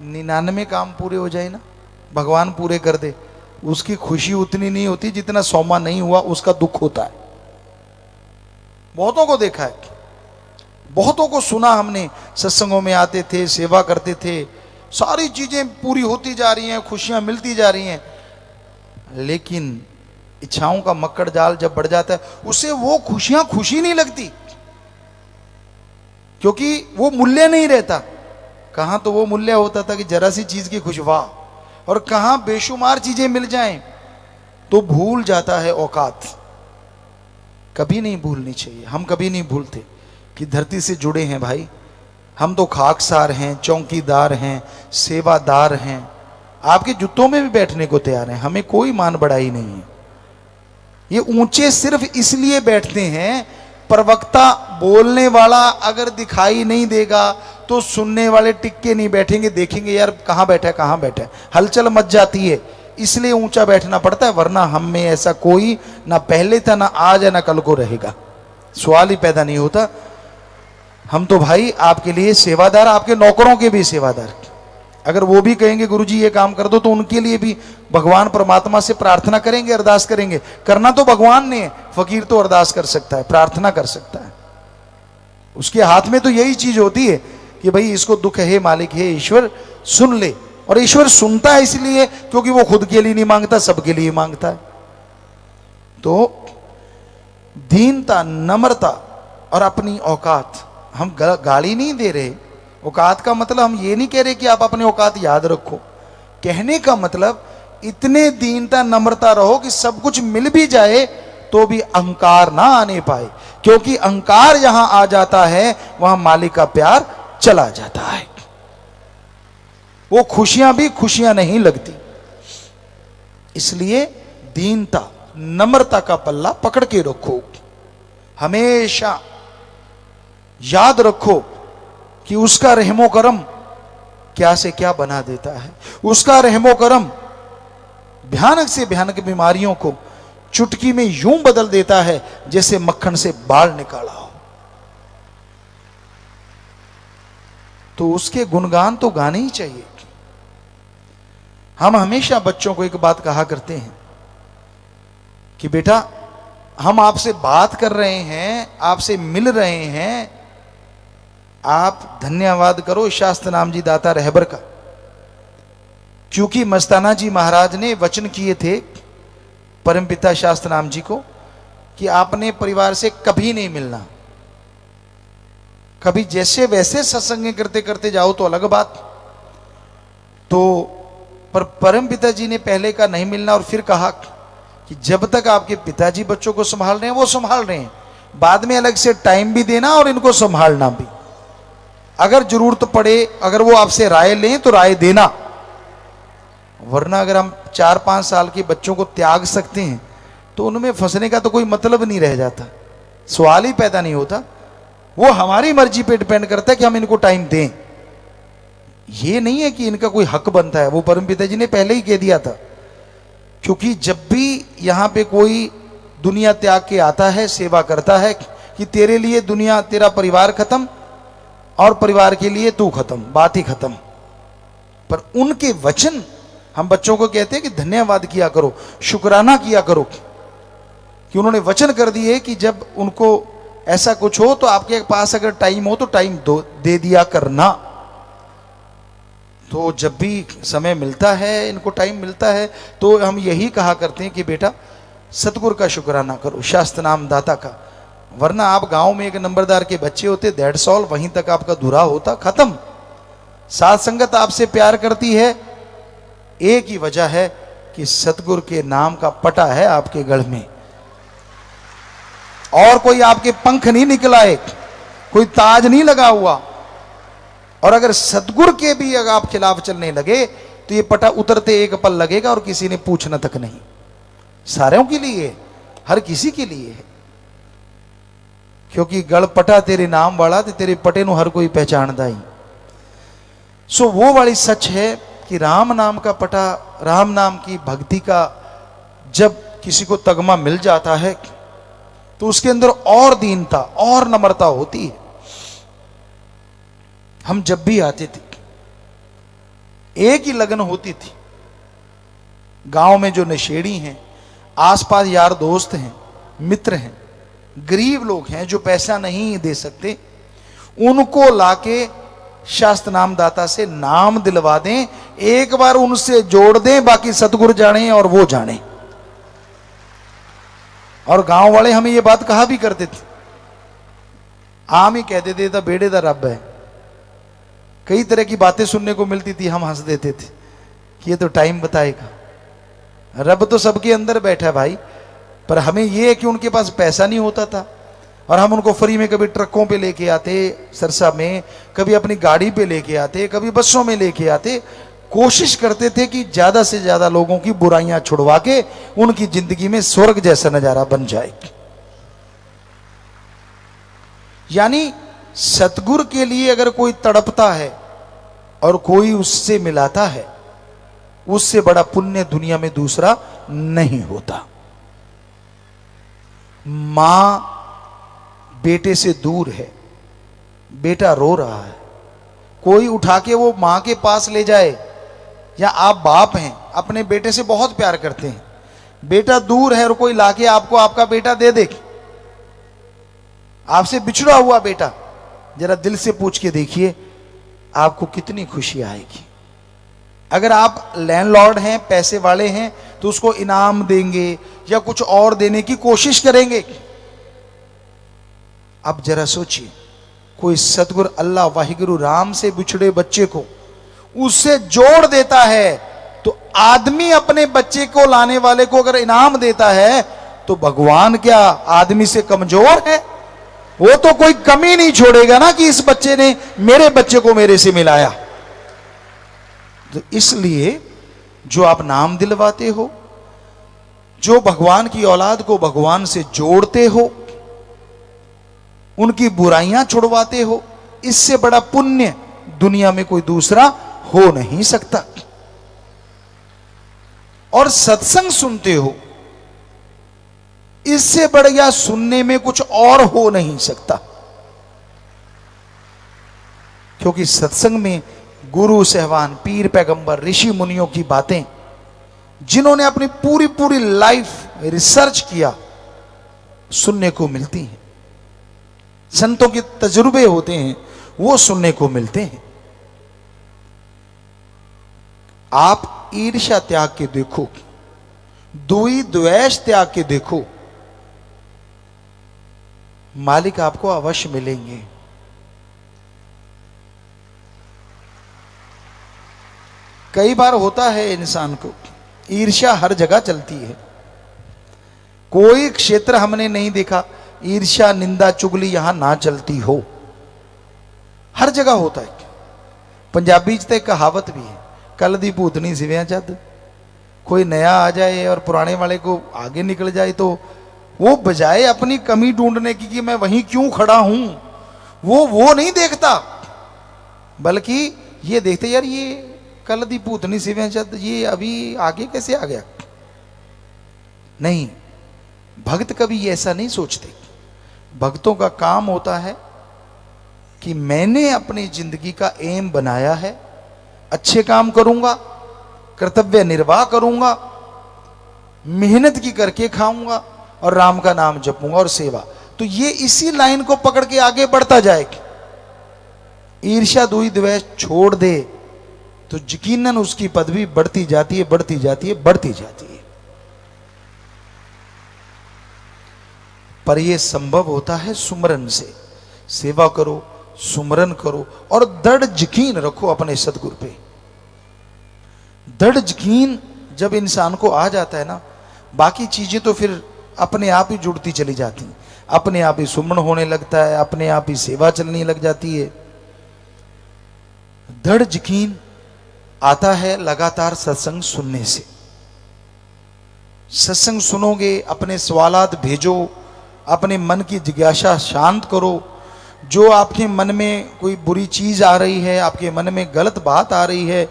99 काम पूरे हो जाए ना, भगवान पूरे कर दे, उसकी खुशी उतनी नहीं होती जितना 100वां नहीं हुआ उसका दुख होता है। बहुतों को देखा है, बहुतों को सुना हमने, सत्संगों में आते थे, सेवा करते थे, सारी चीजें पूरी होती जा रही हैं, खुशियां मिलती जा रही हैं, लेकिन इच्छाओं का मक्कड़ जाल जब बढ़ जाता है उसे वो खुशियां खुशी नहीं लगती, क्योंकि वो मूल्य नहीं रहता। कहां तो वो मूल्य होता था कि जरा सी चीज की खुश वाह, और कहां बेशुमार चीजें मिल जाएं तो भूल जाता है औकात। कभी नहीं भूलनी चाहिए, हम कभी नहीं भूलते कि धरती से जुड़े हैं भाई, हम तो खाकसार हैं, चौकीदार हैं, सेवादार हैं, आपके जूतों में भी बैठने को तैयार हैं, हमें कोई मान बढ़ाई नहीं है। ये ऊंचे सिर्फ इसलिए बैठते हैं, प्रवक्ता बोलने वाला अगर दिखाई नहीं देगा तो सुनने वाले टिक्के नहीं बैठेंगे, देखेंगे यार कहां बैठा है कहां बैठा है, हलचल मच जाती है, इसलिए ऊंचा बैठना पड़ता है, वरना हम में ऐसा कोई ना पहले था, ना आज है, ना कल को रहेगा, सवाल ही पैदा नहीं होता। हम तो भाई आपके लिए सेवादार, आपके नौकरों के भी सेवादार, अगर वो भी कहेंगे गुरुजी ये काम कर दो तो उनके लिए भी भगवान परमात्मा से प्रार्थना करेंगे, अरदास करेंगे। करना तो भगवान ने, फकीर तो अरदास कर सकता है, प्रार्थना कर सकता है, उसके हाथ में तो यही चीज होती है कि भाई इसको दुख है मालिक, है ईश्वर सुन ले। और ईश्वर सुनता है इसलिए क्योंकि वो खुद के लिए नहीं मांगता, सबके लिए मांगता है। तो दीनता, नम्रता और अपनी औकात, हम गाली नहीं दे रहे, औकात का मतलब हम ये नहीं कह रहे कि आप अपनी औकात याद रखो, कहने का मतलब इतने दीनता नम्रता रहो कि सब कुछ मिल भी जाए तो भी अहंकार ना आने पाए, क्योंकि अहंकार जहां आ जाता है वहां मालिक का प्यार चला जाता है, वो खुशियां भी खुशियां नहीं लगती। इसलिए दीनता नम्रता का पल्ला पकड़ के रखो, हमेशा याद रखो कि उसका रहमो करम क्या से क्या बना देता है, उसका रहमो करम भयानक से भयानक बीमारियों को चुटकी में यूं बदल देता है जैसे मक्खन से बाल निकाला हो। तो उसके गुणगान तो गाने ही चाहिए। हम हमेशा बच्चों को एक बात कहा करते हैं कि बेटा हम आपसे बात कर रहे हैं, आपसे मिल रहे हैं, आप धन्यवाद करो शास्त्र नाम जी दाता रहबर का, क्योंकि मस्ताना जी महाराज ने वचन किए थे परमपिता शास्त्र नाम जी को कि आपने परिवार से कभी नहीं मिलना, कभी जैसे वैसे सत्संग करते करते जाओ तो अलग बात, तो पर परम पिताजी ने पहले का नहीं मिलना, और फिर कहा कि जब तक आपके पिताजी बच्चों को संभाल रहे हैं वो संभाल रहे हैं, बाद में अलग से टाइम भी देना और इनको संभालना भी, अगर जरूरत पड़े अगर वो आपसे राय लें तो राय देना, वरना अगर हम 4-5 साल के बच्चों को त्याग सकते हैं तो उनमें फंसने का तो कोई मतलब नहीं रह जाता, सवाल ही पैदा नहीं होता। वो हमारी मर्जी पे डिपेंड करता है कि हम इनको टाइम दें, ये नहीं है कि इनका कोई हक बनता है, वो परम पिताजी ने पहले ही कह दिया था। क्योंकि जब भी यहां पे कोई दुनिया त्याग के आता है, सेवा करता है कि तेरे लिए दुनिया, तेरा परिवार खत्म और परिवार के लिए तू खत्म, बात ही खत्म। पर उनके वचन हम बच्चों को कहते हैं कि धन्यवाद किया करो, शुक्राना किया करो कि उन्होंने वचन कर दिए कि जब उनको ऐसा कुछ हो तो आपके पास अगर टाइम हो तो टाइम दे दिया करना। तो जब भी समय मिलता है, इनको टाइम मिलता है, तो हम यही कहा करते हैं कि बेटा सतगुरु का शुक्राना करो, शास्त्र नाम दाता का, वरना आप गांव में एक नंबरदार के बच्चे होते, दैट्स ऑल, वहीं तक आपका धुरा होता, खत्म। साथ संगत आपसे प्यार करती है, एक ही वजह है कि सतगुरु के नाम का पटा है आपके गढ़ में, और कोई आपके पंख नहीं निकलाए, कोई ताज नहीं लगा हुआ। और अगर सतगुरु के भी अगर आप खिलाफ चलने लगे तो ये पटा उतरते एक पल लगेगा और किसी ने पूछना तक नहीं। सारों के लिए, हर किसी के लिए है, क्योंकि गढ़ पटा तेरे नाम वाला ते तेरे पटे नु हर कोई पहचानदा ही। सो वो वाली सच है कि राम नाम का पटा, राम नाम की भक्ति का जब किसी को तगमा मिल जाता है तो उसके अंदर और दीनता और नम्रता होती है। हम जब भी आते थे एक ही लगन होती थी। गांव में जो नशेड़ी हैं, आसपास यार दोस्त हैं, मित्र हैं, गरीब लोग हैं जो पैसा नहीं दे सकते, उनको लाके शास्त्र नामदाता से नाम दिलवा दें, एक बार उनसे जोड़ दें, बाकी सतगुरु जाने और वो जाने। और गांव वाले हमें ये बात कहा भी करते थे, आम ही कहते थे बेड़े दा रब है। कई तरह की बातें सुनने को मिलती थी, हम हंस देते थे कि ये तो टाइम बताएगा, रब तो सबके अंदर बैठा है भाई। पर हमें ये है कि उनके पास पैसा नहीं होता था और हम उनको फ्री में कभी ट्रकों पे लेके आते सरसा में, कभी अपनी गाड़ी पे लेके आते, कभी बसों में लेके आते। कोशिश करते थे कि ज्यादा से ज्यादा लोगों की बुराइयां छुड़वा के उनकी जिंदगी में स्वर्ग जैसा नजारा बन जाए। यानी सतगुरु के लिए अगर कोई तड़पता है और कोई उससे मिलाता है, उससे बड़ा पुण्य दुनिया में दूसरा नहीं होता। मां बेटे से दूर है, बेटा रो रहा है, कोई उठा के वो मां के पास ले जाए, या आप बाप हैं अपने बेटे से बहुत प्यार करते हैं, बेटा दूर है और कोई लाके आपको आपका बेटा दे दे, आपसे बिछड़ा हुआ बेटा, जरा दिल से पूछ के देखिए आपको कितनी खुशी आएगी। अगर आप लैंडलॉर्ड हैं, पैसे वाले हैं, तो उसको इनाम देंगे या कुछ और देने की कोशिश करेंगे। अब जरा सोचिए, कोई सतगुरु अल्लाह वाहिगुरु राम से बिछड़े बच्चे को उससे जोड़ देता है, तो आदमी अपने बच्चे को लाने वाले को अगर इनाम देता है, तो भगवान क्या आदमी से कमजोर है? वो तो कोई कमी नहीं छोड़ेगा ना कि इस बच्चे ने मेरे बच्चे को मेरे से मिलाया। तो इसलिए जो आप नाम दिलवाते हो, जो भगवान की औलाद को भगवान से जोड़ते हो, उनकी बुराइयां छुड़वाते हो, इससे बड़ा पुण्य दुनिया में कोई दूसरा हो नहीं सकता। और सत्संग सुनते हो, इससे बढ़िया सुनने में कुछ और हो नहीं सकता। क्योंकि सत्संग में गुरु सहवान, पीर पैगंबर, ऋषि मुनियों की बातें, जिन्होंने अपनी पूरी पूरी लाइफ रिसर्च किया, सुनने को मिलती हैं। संतों के तजुर्बे होते हैं, वो सुनने को मिलते हैं। आप ईर्ष्या त्याग के देखो, दुई द्वेष त्याग के देखो, मालिक आपको अवश्य मिलेंगे। कई बार होता है इंसान को, ईर्ष्या हर जगह चलती है। कोई क्षेत्र हमने नहीं देखा ईर्ष्या, निंदा, चुगली यहां ना चलती हो, हर जगह होता है। पंजाबी च कहावत भी है, कल दी भूतनी सिविया जद। कोई नया आ जाए और पुराने वाले को आगे निकल जाए, तो वो बजाय अपनी कमी ढूंढने की कि मैं वहीं क्यों खड़ा हूं, वो नहीं देखता, बल्कि ये देखते यार ये कल दी भूतनी सिविया जद, ये अभी आगे कैसे आ गया। नहीं, भक्त कभी ऐसा नहीं सोचते। भक्तों का काम होता है कि मैंने अपनी जिंदगी का एम बनाया है, अच्छे काम करूंगा, कर्तव्य निर्वाह करूंगा, मेहनत की करके खाऊंगा और राम का नाम जपूंगा और सेवा। तो ये इसी लाइन को पकड़ के आगे बढ़ता जाएगा। ईर्ष्या दुई द्वेष छोड़ दे तो यकीनन उसकी पदवी बढ़ती जाती है, बढ़ती जाती है, बढ़ती जाती है। पर यह संभव होता है सुमरन से। सेवा करो, सुमरन करो और दृढ़ यकीन रखो अपने सतगुरु पे। दृढ़ यकीन जब इंसान को आ जाता है ना, बाकी चीजें तो फिर अपने आप ही जुड़ती चली जाती हैं, अपने आप ही सुमरन होने लगता है, अपने आप ही सेवा चलने लग जाती है। दृढ़ यकीन आता है लगातार सत्संग सुनने से। सत्संग सुनोगे, अपने सवालात भेजो, अपने मन की जिज्ञासा शांत करो। जो आपके मन में कोई बुरी चीज आ रही है, आपके मन में गलत बात आ रही है,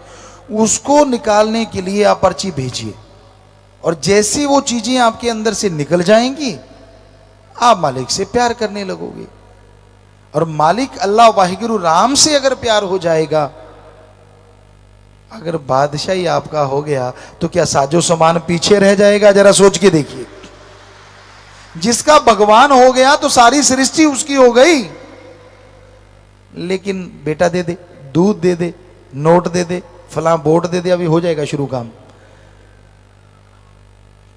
उसको निकालने के लिए आप पर्ची भेजिए और जैसी वो चीजें आपके अंदर से निकल जाएंगी, आप मालिक से प्यार करने लगोगे। और मालिक अल्लाह वाहिगुरु राम से अगर प्यार हो जाएगा, अगर बादशाही आपका हो गया, तो क्या साजो सामान पीछे रह जाएगा? जरा सोच के देखिए। जिसका भगवान हो गया तो सारी सृष्टि उसकी हो गई। लेकिन बेटा दे दे, दूध दे दे, नोट दे दे, फला वोट दे दे, अभी हो जाएगा शुरू काम।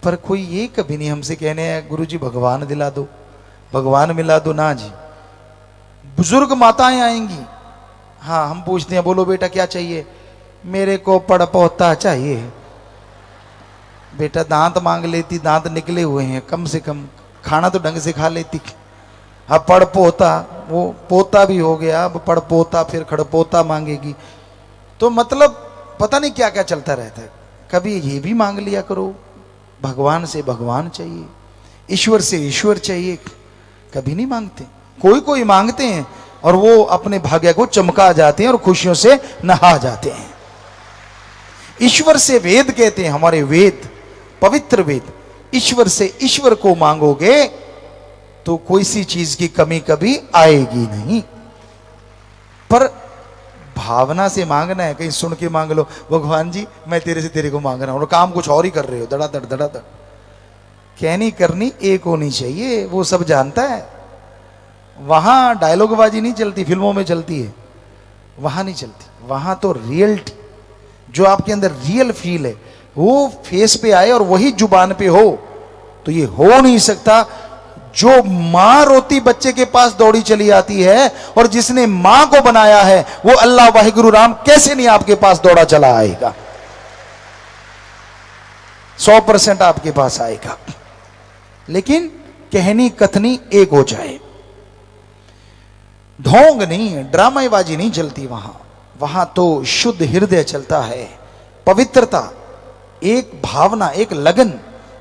पर कोई ये कभी नहीं हमसे कहने हैं गुरुजी भगवान दिला दो, भगवान मिला दो। ना जी। बुजुर्ग माताएं आएंगी, हाँ हम पूछते हैं बोलो बेटा क्या चाहिए? मेरे को पड़ पोता चाहिए। बेटा दांत मांग लेती, दांत निकले हुए हैं, कम से कम खाना तो ढंग से खा लेती। अब पड़ पोता, वो पोता भी हो गया, अब पड़ पोता, फिर खड़पोता मांगेगी। तो मतलब पता नहीं क्या क्या चलता रहता है। कभी ये भी मांग लिया करो, भगवान से भगवान चाहिए, ईश्वर से ईश्वर चाहिए। कभी नहीं मांगते। कोई कोई मांगते हैं और वो अपने भाग्य को चमका जाते हैं और खुशियों से नहा जाते हैं। ईश्वर से वेद कहते हैं, हमारे वेद, पवित्र वेद। ईश्वर से ईश्वर को मांगोगे तो कोई सी चीज की कमी कभी आएगी नहीं। पर भावना से मांगना है, कहीं सुन के मांग लो, भगवान जी मैं तेरे से तेरे को मांग रहा हूं, और काम कुछ और ही कर रहे हो, धड़ाधड़ धड़ाधड़। कहनी करनी एक होनी चाहिए, वो सब जानता है। वहां डायलॉगबाजी नहीं चलती, फिल्मों में चलती है, वहां नहीं चलती। वहां तो रियलिटी, जो आपके अंदर रियल फील है वो फेस पे आए और वही जुबान पे हो, तो ये हो नहीं सकता। जो मां रोती बच्चे के पास दौड़ी चली आती है, और जिसने मां को बनाया है वो अल्लाह वाहिगुरु राम कैसे नहीं आपके पास दौड़ा चला आएगा? 100% आपके पास आएगा। लेकिन कहनी कथनी एक हो जाए, ढोंग नहीं, ड्रामेबाजी नहीं चलती वहां। वहां तो शुद्ध हृदय चलता है, पवित्रता, एक भावना, एक लगन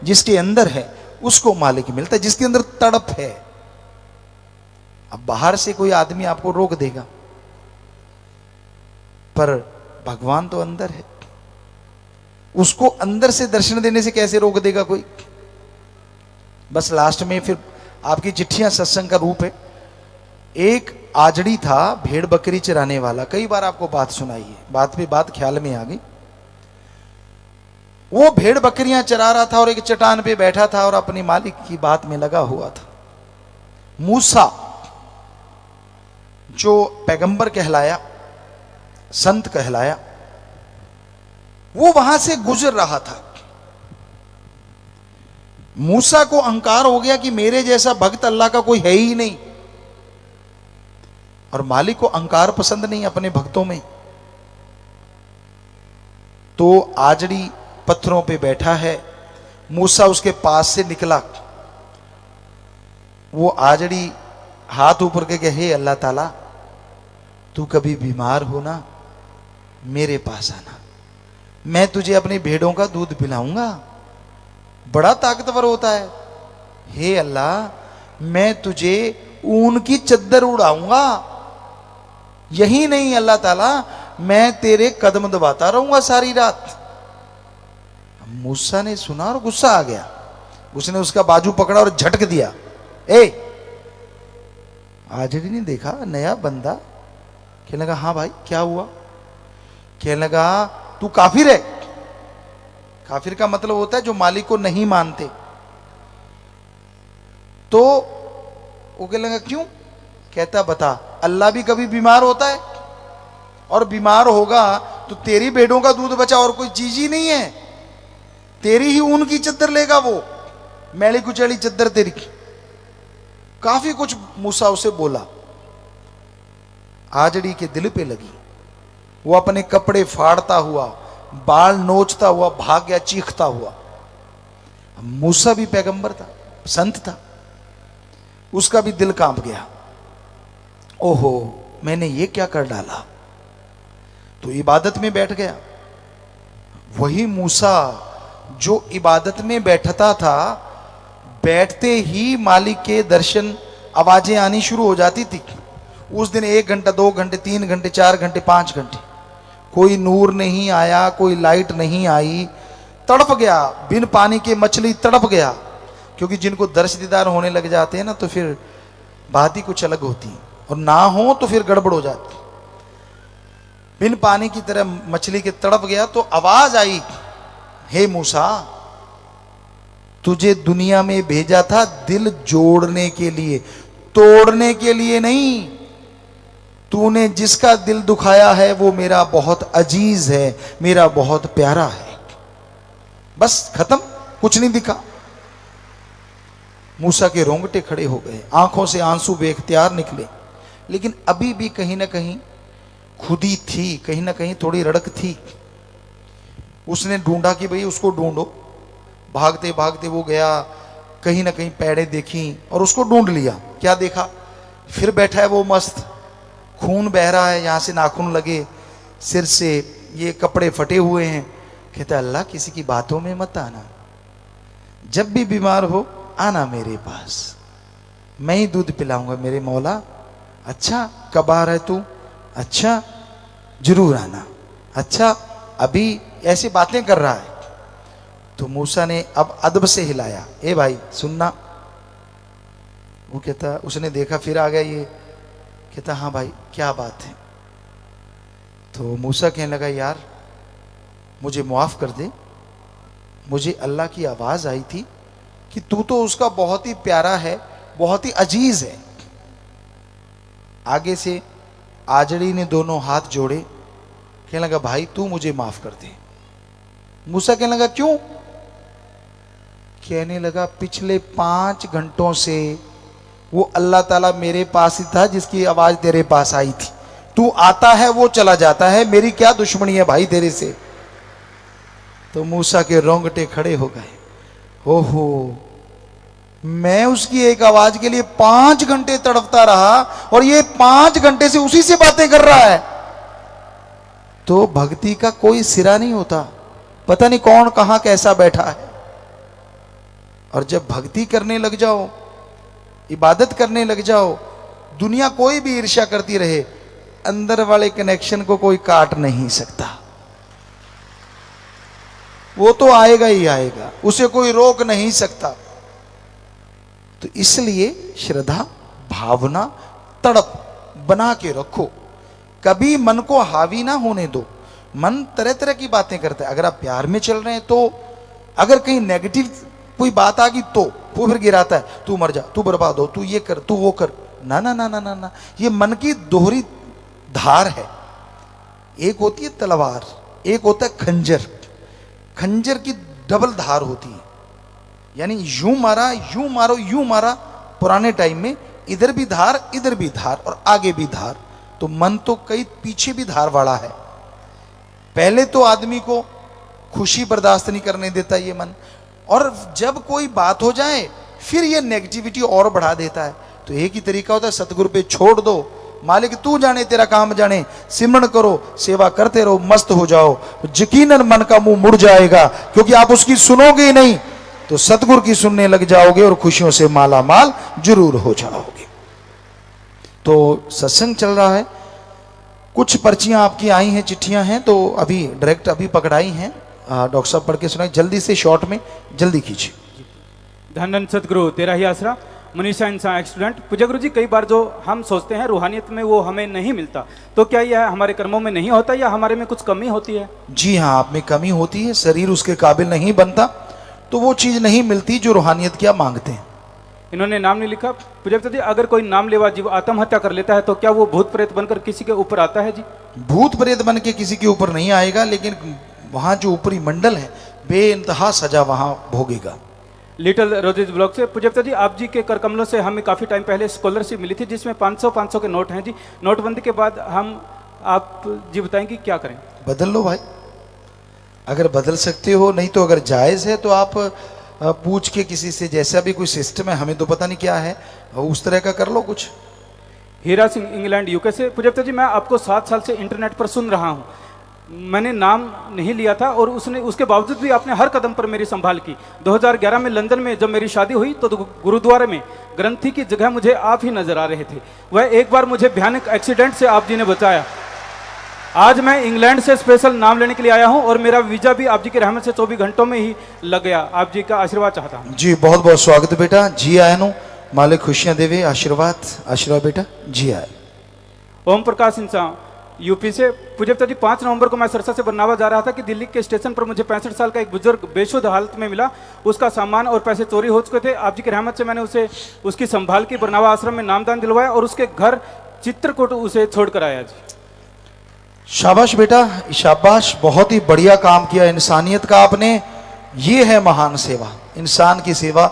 जिसके अंदर है उसको मालिक मिलता है, जिसके अंदर तड़प है। अब बाहर से कोई आदमी आपको रोक देगा, पर भगवान तो अंदर है, उसको अंदर से दर्शन देने से कैसे रोक देगा कोई? बस लास्ट में फिर आपकी चिट्ठियां सत्संग का रूप है। एक आजड़ी था, भेड़ बकरी चराने वाला, कई बार आपको बात सुनाई है, बात पे बात ख्याल में आ गई। वो भेड़ बकरियां चरा रहा था और एक चट्टान पे बैठा था और अपनी मालिक की बात में लगा हुआ था। मूसा जो पैगंबर कहलाया, संत कहलाया, वो वहां से गुजर रहा था। मूसा को अहंकार हो गया कि मेरे जैसा भक्त अल्लाह का कोई है ही नहीं, और मालिक को अहंकार पसंद नहीं अपने भक्तों में। तो आजड़ी पत्थरों पे बैठा है, मूसा उसके पास से निकला। वो आजड़ी हाथ ऊपर के हे अल्लाह ताला, तू कभी बीमार हो ना मेरे पास आना, मैं तुझे अपनी भेड़ों का दूध पिलाऊंगा, बड़ा ताकतवर होता है। हे अल्लाह मैं तुझे ऊन की चद्दर उड़ाऊंगा, यही नहीं अल्लाह ताला मैं तेरे कदम दबाता रहूंगा सारी रात। मूसा ने सुना और गुस्सा आ गया, उसने उसका बाजू पकड़ा और झटक दिया। आजड़ी ने देखा नया बंदा, कहने लगा हाँ भाई क्या हुआ? कहने लगा तू काफिर है। काफिर का मतलब होता है जो मालिक को नहीं मानते। तो वो कहने लगा क्यों? कहता बता, अल्लाह भी कभी बीमार होता है, और बीमार होगा तो तेरी भेड़ों का दूध बचा और कोई चीज ही नहीं है, तेरी ही ऊन की चद्दर लेगा वो, मैली कुचैली चद्दर तेरी। काफी कुछ मूसा उसे बोला, आजड़ी के दिल पे लगी। वो अपने कपड़े फाड़ता हुआ, बाल नोचता हुआ भाग गया, चीखता हुआ। मूसा भी पैगंबर था, संत था, उसका भी दिल कांप गया। ओहो मैंने ये क्या कर डाला, तो इबादत में बैठ गया। वही मूसा जो इबादत में बैठता था, बैठते ही मालिक के दर्शन, आवाजें आनी शुरू हो जाती थी। उस दिन 1 घंटा 2 घंटे 3 घंटे 4 घंटे 5 घंटे कोई नूर नहीं आया, कोई लाइट नहीं आई, तड़प गया, बिन पानी के मछली तड़प गया। क्योंकि जिनको दर्श दीदार होने लग जाते हैं ना, तो फिर बात ही कुछ अलग होती है, और ना हो तो फिर गड़बड़ हो जाती। बिन पानी की तरह मछली के तड़प गया, तो आवाज आई, हे मूसा, तुझे दुनिया में भेजा था दिल जोड़ने के लिए, तोड़ने के लिए नहीं। तूने जिसका दिल दुखाया है वो मेरा बहुत अजीज है, मेरा बहुत प्यारा है। बस खत्म, कुछ नहीं दिखा। मूसा के रोंगटे खड़े हो गए, आंखों से आंसू बेख्तियार निकले। लेकिन अभी भी कहीं ना कहीं खुदी थी, कहीं ना कहीं थोड़ी रड़क थी। उसने ढूंढा कि भाई उसको ढूंढो। भागते भागते वो गया, कहीं ना कहीं पैड़े देखी और उसको ढूंढ लिया। क्या देखा, फिर बैठा है वो मस्त, खून बह रहा है, यहां से नाखून लगे, सिर से ये कपड़े फटे हुए हैं। कहता अल्लाह किसी की बातों में मत आना, जब भी बीमार हो आना मेरे पास, मैं ही दूध पिलाऊंगा मेरे मौला। अच्छा कब आ रहा है तू? अच्छा जरूर आना। अच्छा अभी ऐसी बातें कर रहा है। तो मूसा ने अब अदब से हिलाया, ए भाई सुनना। वो कहता, उसने देखा फिर आ गया ये। कहता हाँ भाई क्या बात है? तो मूसा कहने लगा, यार मुझे माफ कर दे, मुझे अल्लाह की आवाज आई थी कि तू तो उसका बहुत ही प्यारा है, बहुत ही अजीज है। आगे से आजड़ी ने दोनों हाथ जोड़े, कहने लगा भाई तू मुझे माफ कर दे। मूसा कहने लगा क्यों? कहने लगा पिछले 5 घंटों से वो अल्लाह ताला मेरे पास ही था जिसकी आवाज तेरे पास आई थी। तू आता है वो चला जाता है, मेरी क्या दुश्मनी है भाई तेरे से? तो मूसा के रोंगटे खड़े हो गए। ओहो, मैं उसकी एक आवाज के लिए 5 घंटे तड़पता रहा और ये 5 घंटे से उसी से बातें कर रहा है। तो भक्ति का कोई सिरा नहीं होता, पता नहीं कौन कहां कैसा बैठा है। और जब भक्ति करने लग जाओ, इबादत करने लग जाओ, दुनिया कोई भी ईर्ष्या करती रहे, अंदर वाले कनेक्शन को कोई काट नहीं सकता। वो तो आएगा ही आएगा, उसे कोई रोक नहीं सकता। तो इसलिए श्रद्धा, भावना, तड़प बना के रखो, कभी मन को हावी ना होने दो। मन तरह तरह की बातें करता है। अगर आप प्यार में चल रहे हैं तो अगर कहीं नेगेटिव कोई बात आ गई तो वो फिर गिराता है, तू मर जा, तू बर्बाद हो, तू ये कर, तू वो कर। ना ना ना ना ना ना, ये मन की दोहरी धार है। एक होती है तलवार, एक होता है खंजर। खंजर की डबल धार होती है, यानी यूं मारा, यूं मारो, यूं मारा। पुराने टाइम में इधर भी धार, इधर भी धार और आगे भी धार। तो मन तो कई पीछे भी धार वाला है। पहले तो आदमी को खुशी बर्दाश्त नहीं करने देता ये मन, और जब कोई बात हो जाए फिर ये नेगेटिविटी और बढ़ा देता है। तो एक ही तरीका होता है, सतगुरु पे छोड़ दो, मालिक तू जाने तेरा काम जाने, सिमरन करो, सेवा करते रहो, मस्त हो जाओ। यकीनन मन का मुंह मुड़ जाएगा, क्योंकि आप उसकी सुनोगे ही नहीं तो सतगुरु की सुनने लग जाओगे और खुशियों से माला माल जरूर हो जाओगे। तो सत्संग चल रहा है, कुछ पर्चियां आपकी आई हैं, चिट्ठियां हैं, तो अभी डायरेक्ट अभी पकड़ाई हैं। डॉक्टर साहब पढ़ के सुनाए, जल्दी से, शॉर्ट में जल्दी कीजिए। धन धन सतगुरु तेरा ही आसरा, मनीषा इंसान एक्सीडेंट। पूज्य गुरु जी, कई बार जो हम सोचते हैं रूहानियत में वो हमें नहीं मिलता, तो क्या यह हमारे कर्मों में नहीं होता या हमारे में कुछ कमी होती है? जी हाँ, आप में कमी होती है, शरीर उसके काबिल नहीं बनता, तो वो चीज नहीं मिलती जो रूहानियत क्या मांगते हैं। इन्होंने नाम नहीं लिखा। पूज्य जी, अगर कोई नाम लेवा जीव आत्महत्या कर लेता है तो क्या वो भूत प्रेत बनकर किसी के ऊपर आता है जी? भूत प्रेत बन के किसी के ऊपर नहीं आएगा, लेकिन वहां जो ऊपरी मंडल है बेइंतहा सजा वहां भोगेगा। लिटिल रोजेज ब्लॉक से पूज्य जी, आप जी के कर कमलों से हमें काफ़ी टाइम पहले स्कॉलरशिप मिली थी जिसमें 500 के नोट हैं जी। नोटबंदी के बाद हम, आप जी बताएंगे क्या करें? बदल लो भाई, अगर बदल सकते हो, नहीं तो अगर जायज़ है तो आप पूछ के किसी से, जैसा भी कोई सिस्टम है, हमें तो पता नहीं क्या है, उस तरह का कर लो कुछ। हीरा सिंह इंग्लैंड यूके से, पूज्य जी मैं आपको 7 साल से इंटरनेट पर सुन रहा हूँ। मैंने नाम नहीं लिया था और उसके बावजूद भी आपने हर कदम पर मेरी संभाल की। 2011 में लंदन में जब मेरी शादी हुई तो गुरुद्वारे में ग्रंथी की जगह मुझे आप ही नजर आ रहे थे। वह एक बार मुझे भयानक एक्सीडेंट से आप जी ने बचाया। आज मैं इंग्लैंड से स्पेशल नाम लेने के लिए आया हूं और मेरा वीजा भी आप जी की रहमत से 24 घंटों में ही लग गया। आप जी का आशीर्वाद चाहता हूं। जी बहुत बहुत स्वागत है बेटा, जी आए नो, मालिक खुशियां देवे, आशीर्वाद आशीर्वाद बेटा, जी आए। ओम प्रकाश इंसान यूपी से। पूज्यता जी 5 नवंबर को मैं सरसा से बरनावा जा रहा था कि दिल्ली के स्टेशन पर मुझे 65 साल का एक बुजुर्ग बेशुद्ध हालत में मिला। उसका सामान और पैसे चोरी हो चुके थे। आप जी की रहमत से मैंने उसे उसकी संभाल की बरनावा आश्रम में नामदान दिलवाया और उसके घर चित्रकूट उसे छोड़कर आया जी। शाबाश बेटा, शाबाश, बहुत ही बढ़िया काम किया इंसानियत का आपने। ये है महान सेवा, इंसान की सेवा।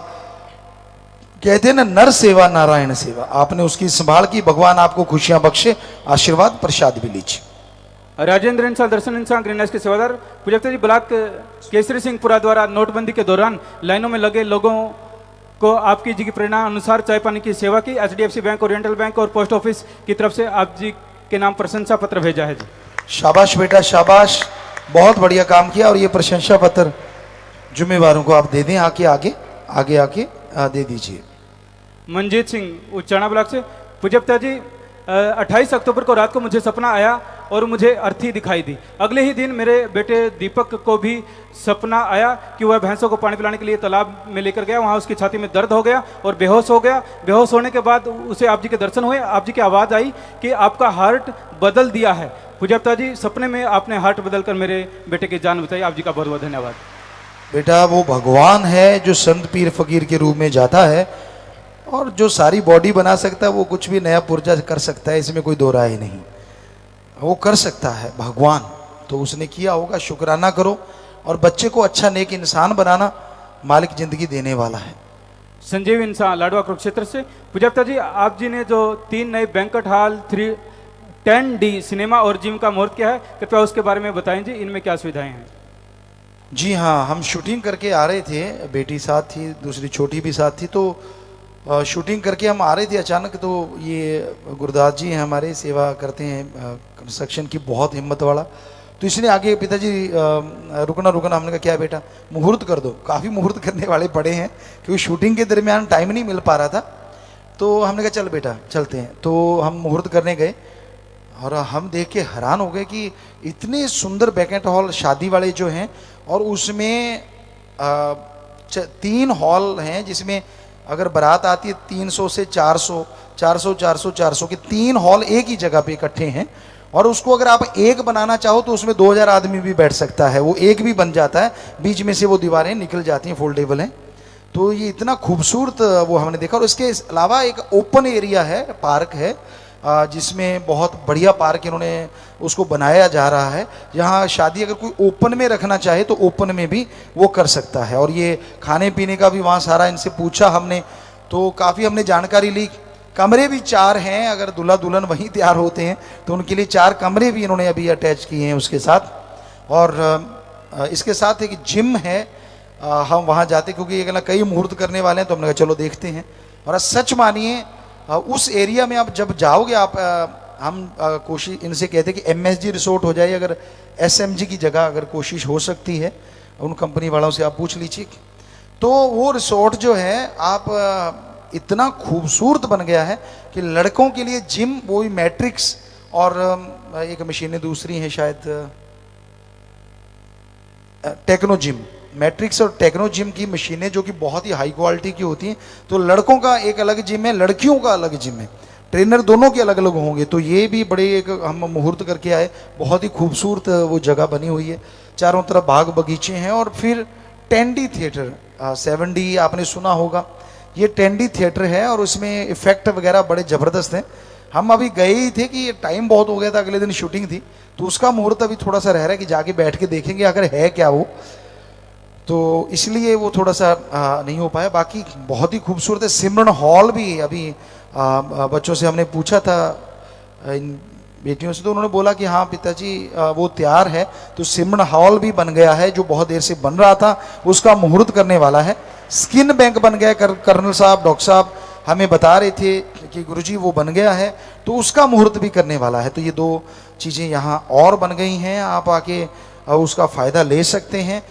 कहते हैं ना, नर सेवा नारायण सेवा। आपने उसकी संभाल की, भगवान आपको खुशियां बख्शे, आशीर्वाद प्रसाद भी लीजिए। राजेंद्र इंसान दर्शन इंसान ग्रीनहाउस के सेवादार। पूज्यता जी ब्लॉक केसरी सिंहपुरा द्वारा नोटबंदी के दौरान लाइनों में लगे लोगों को आपकी जी की प्रेरणा अनुसार चाय पानी की सेवा की। HDFC बैंक, ओरिएंटल बैंक और पोस्ट ऑफिस की तरफ से आप जी के नाम प्रशंसा पत्र भेजा है जी। शाबाश बेटा, शाबाश, बहुत बढ़िया काम किया। और ये प्रशंसा पत्र जुम्मेवारों को आप दे दें, आके आगे आगे आके दे दीजिए। मंजीत सिंह उच्चाणा ब्लॉक से। पूज्यता जी 28 अक्टूबर को रात को मुझे सपना आया और मुझे अर्थी दिखाई दी। अगले ही दिन मेरे बेटे दीपक को भी सपना आया कि वह भैंसों को पानी पिलाने के लिए तालाब में लेकर गया। वहाँ उसकी छाती में दर्द हो गया और बेहोश हो गया। बेहोश होने के बाद उसे आप जी के दर्शन हुए। आप जी की आवाज़ आई कि आपका हार्ट बदल दिया है। पूज्यता जी सपने में आपने हार्ट बदल कर मेरे बेटे की जान बचाई। आप जी का बहुत बहुत धन्यवाद। बेटा वो भगवान है जो संत पीर फकीर के रूप में जाता है और जो सारी बॉडी बना सकता है, वो कुछ भी नया पुर्जा कर सकता है, इसमें कोई दो राय नहीं। वो कर सकता है भगवान, तो उसने किया होगा, शुक्राना करो। और बच्चे को अच्छा नेक इंसान बनाना मालिक जिंदगी देने वाला है। संजीव इंसान लाडवा कुरुक्षेत्र से। पूज्यता जी आप जी ने जो 3 नए बैंकट हॉल 10D सिनेमा और जिम का मुहूर्त किया है, कृपया उसके बारे में बताएं जी, इनमें क्या सुविधाएं हैं। जी हाँ, हम शूटिंग करके आ रहे थे, बेटी साथ थी, दूसरी छोटी भी साथ थी। तो शूटिंग करके हम आ रहे थे, अचानक तो ये गुरदास जी हैं हमारे, सेवा करते हैं कंस्ट्रक्शन की, बहुत हिम्मत वाला। तो इसने आगे पिताजी रुकना रुकना, हमने कहा क्या बेटा मुहूर्त कर दो। काफ़ी मुहूर्त करने वाले पड़े हैं क्योंकि शूटिंग के दरमियान टाइम नहीं मिल पा रहा था। तो हमने कहा चल बेटा चलते हैं। तो हम मुहूर्त करने गए और हम देख के हैरान हो गए कि इतने सुंदर बैंक्वेट हॉल शादी वाले जो हैं, और उसमें 3 हॉल हैं जिसमें अगर बारात आती है 300 से 400 के 3 हॉल एक ही जगह पे इकट्ठे हैं। और उसको अगर आप एक बनाना चाहो तो उसमें 2000 आदमी भी बैठ सकता है, वो एक भी बन जाता है। बीच में से वो दीवारें निकल जाती हैं, फोल्डेबल हैं। तो ये इतना खूबसूरत वो हमने देखा। और इसके अलावा एक ओपन एरिया है, पार्क है, जिसमें बहुत बढ़िया पार्क इन्होंने उसको बनाया जा रहा है। यहाँ शादी अगर कोई ओपन में रखना चाहे तो ओपन में भी वो कर सकता है। और ये खाने पीने का भी वहाँ सारा इनसे पूछा हमने, तो काफ़ी हमने जानकारी ली। कमरे भी 4 हैं, अगर दूल्हा दुल्हन वहीं तैयार होते हैं तो उनके लिए 4 कमरे भी इन्होंने अभी अटैच किए हैं उसके साथ। और इसके साथ एक जिम है, हम वहाँ जाते क्योंकि ये कई मुहूर्त करने वाले हैं, तो हमने कहा चलो देखते हैं। और सच मानिए उस एरिया में आप जब जाओगे, आप हम कोशिश इनसे कहते हैं कि MSG रिसोर्ट हो जाए, अगर SMG की जगह अगर कोशिश हो सकती है, उन कंपनी वालों से आप पूछ लीजिए। तो वो रिसोर्ट जो है आप इतना खूबसूरत बन गया है कि लड़कों के लिए जिम, वो भी मैट्रिक्स, और एक मशीनें दूसरी हैं शायद टेक्नो जिम, मैट्रिक्स और टेक्नो जिम की मशीनें जो कि बहुत ही हाई क्वालिटी की होती हैं। तो लड़कों का एक अलग जिम है, लड़कियों का अलग जिम है, ट्रेनर दोनों के अलग अलग होंगे। तो ये भी बड़े एक हम मुहूर्त करके आए, बहुत ही खूबसूरत वो जगह बनी हुई है। चारों तरफ बाग बगीचे हैं। और फिर 10D थिएटर, 7D आपने सुना होगा, ये 10D थिएटर है और उसमें इफेक्ट वगैरह बड़े ज़बरदस्त हैं। हम अभी गए ही थे कि टाइम बहुत हो गया था, अगले दिन शूटिंग थी, तो उसका मुहूर्त अभी थोड़ा सा रह रहा है कि जाके बैठ के देखेंगे अगर है क्या वो, तो इसलिए वो थोड़ा सा नहीं हो पाया। बाकी बहुत ही खूबसूरत है। सिमरन हॉल भी अभी बच्चों से हमने पूछा था, इन बेटियों से, तो उन्होंने बोला कि हाँ पिताजी वो तैयार है। तो सिमरन हॉल भी बन गया है, जो बहुत देर से बन रहा था, उसका मुहूर्त करने वाला है। स्किन बैंक बन गया, कर्नल साहब, डॉक्टर साहब हमें बता रहे थे कि गुरुजी वो बन गया है, तो उसका मुहूर्त भी करने वाला है। तो ये 2 चीज़ें यहाँ और बन गई हैं, आप आके उसका फ़ायदा ले सकते हैं।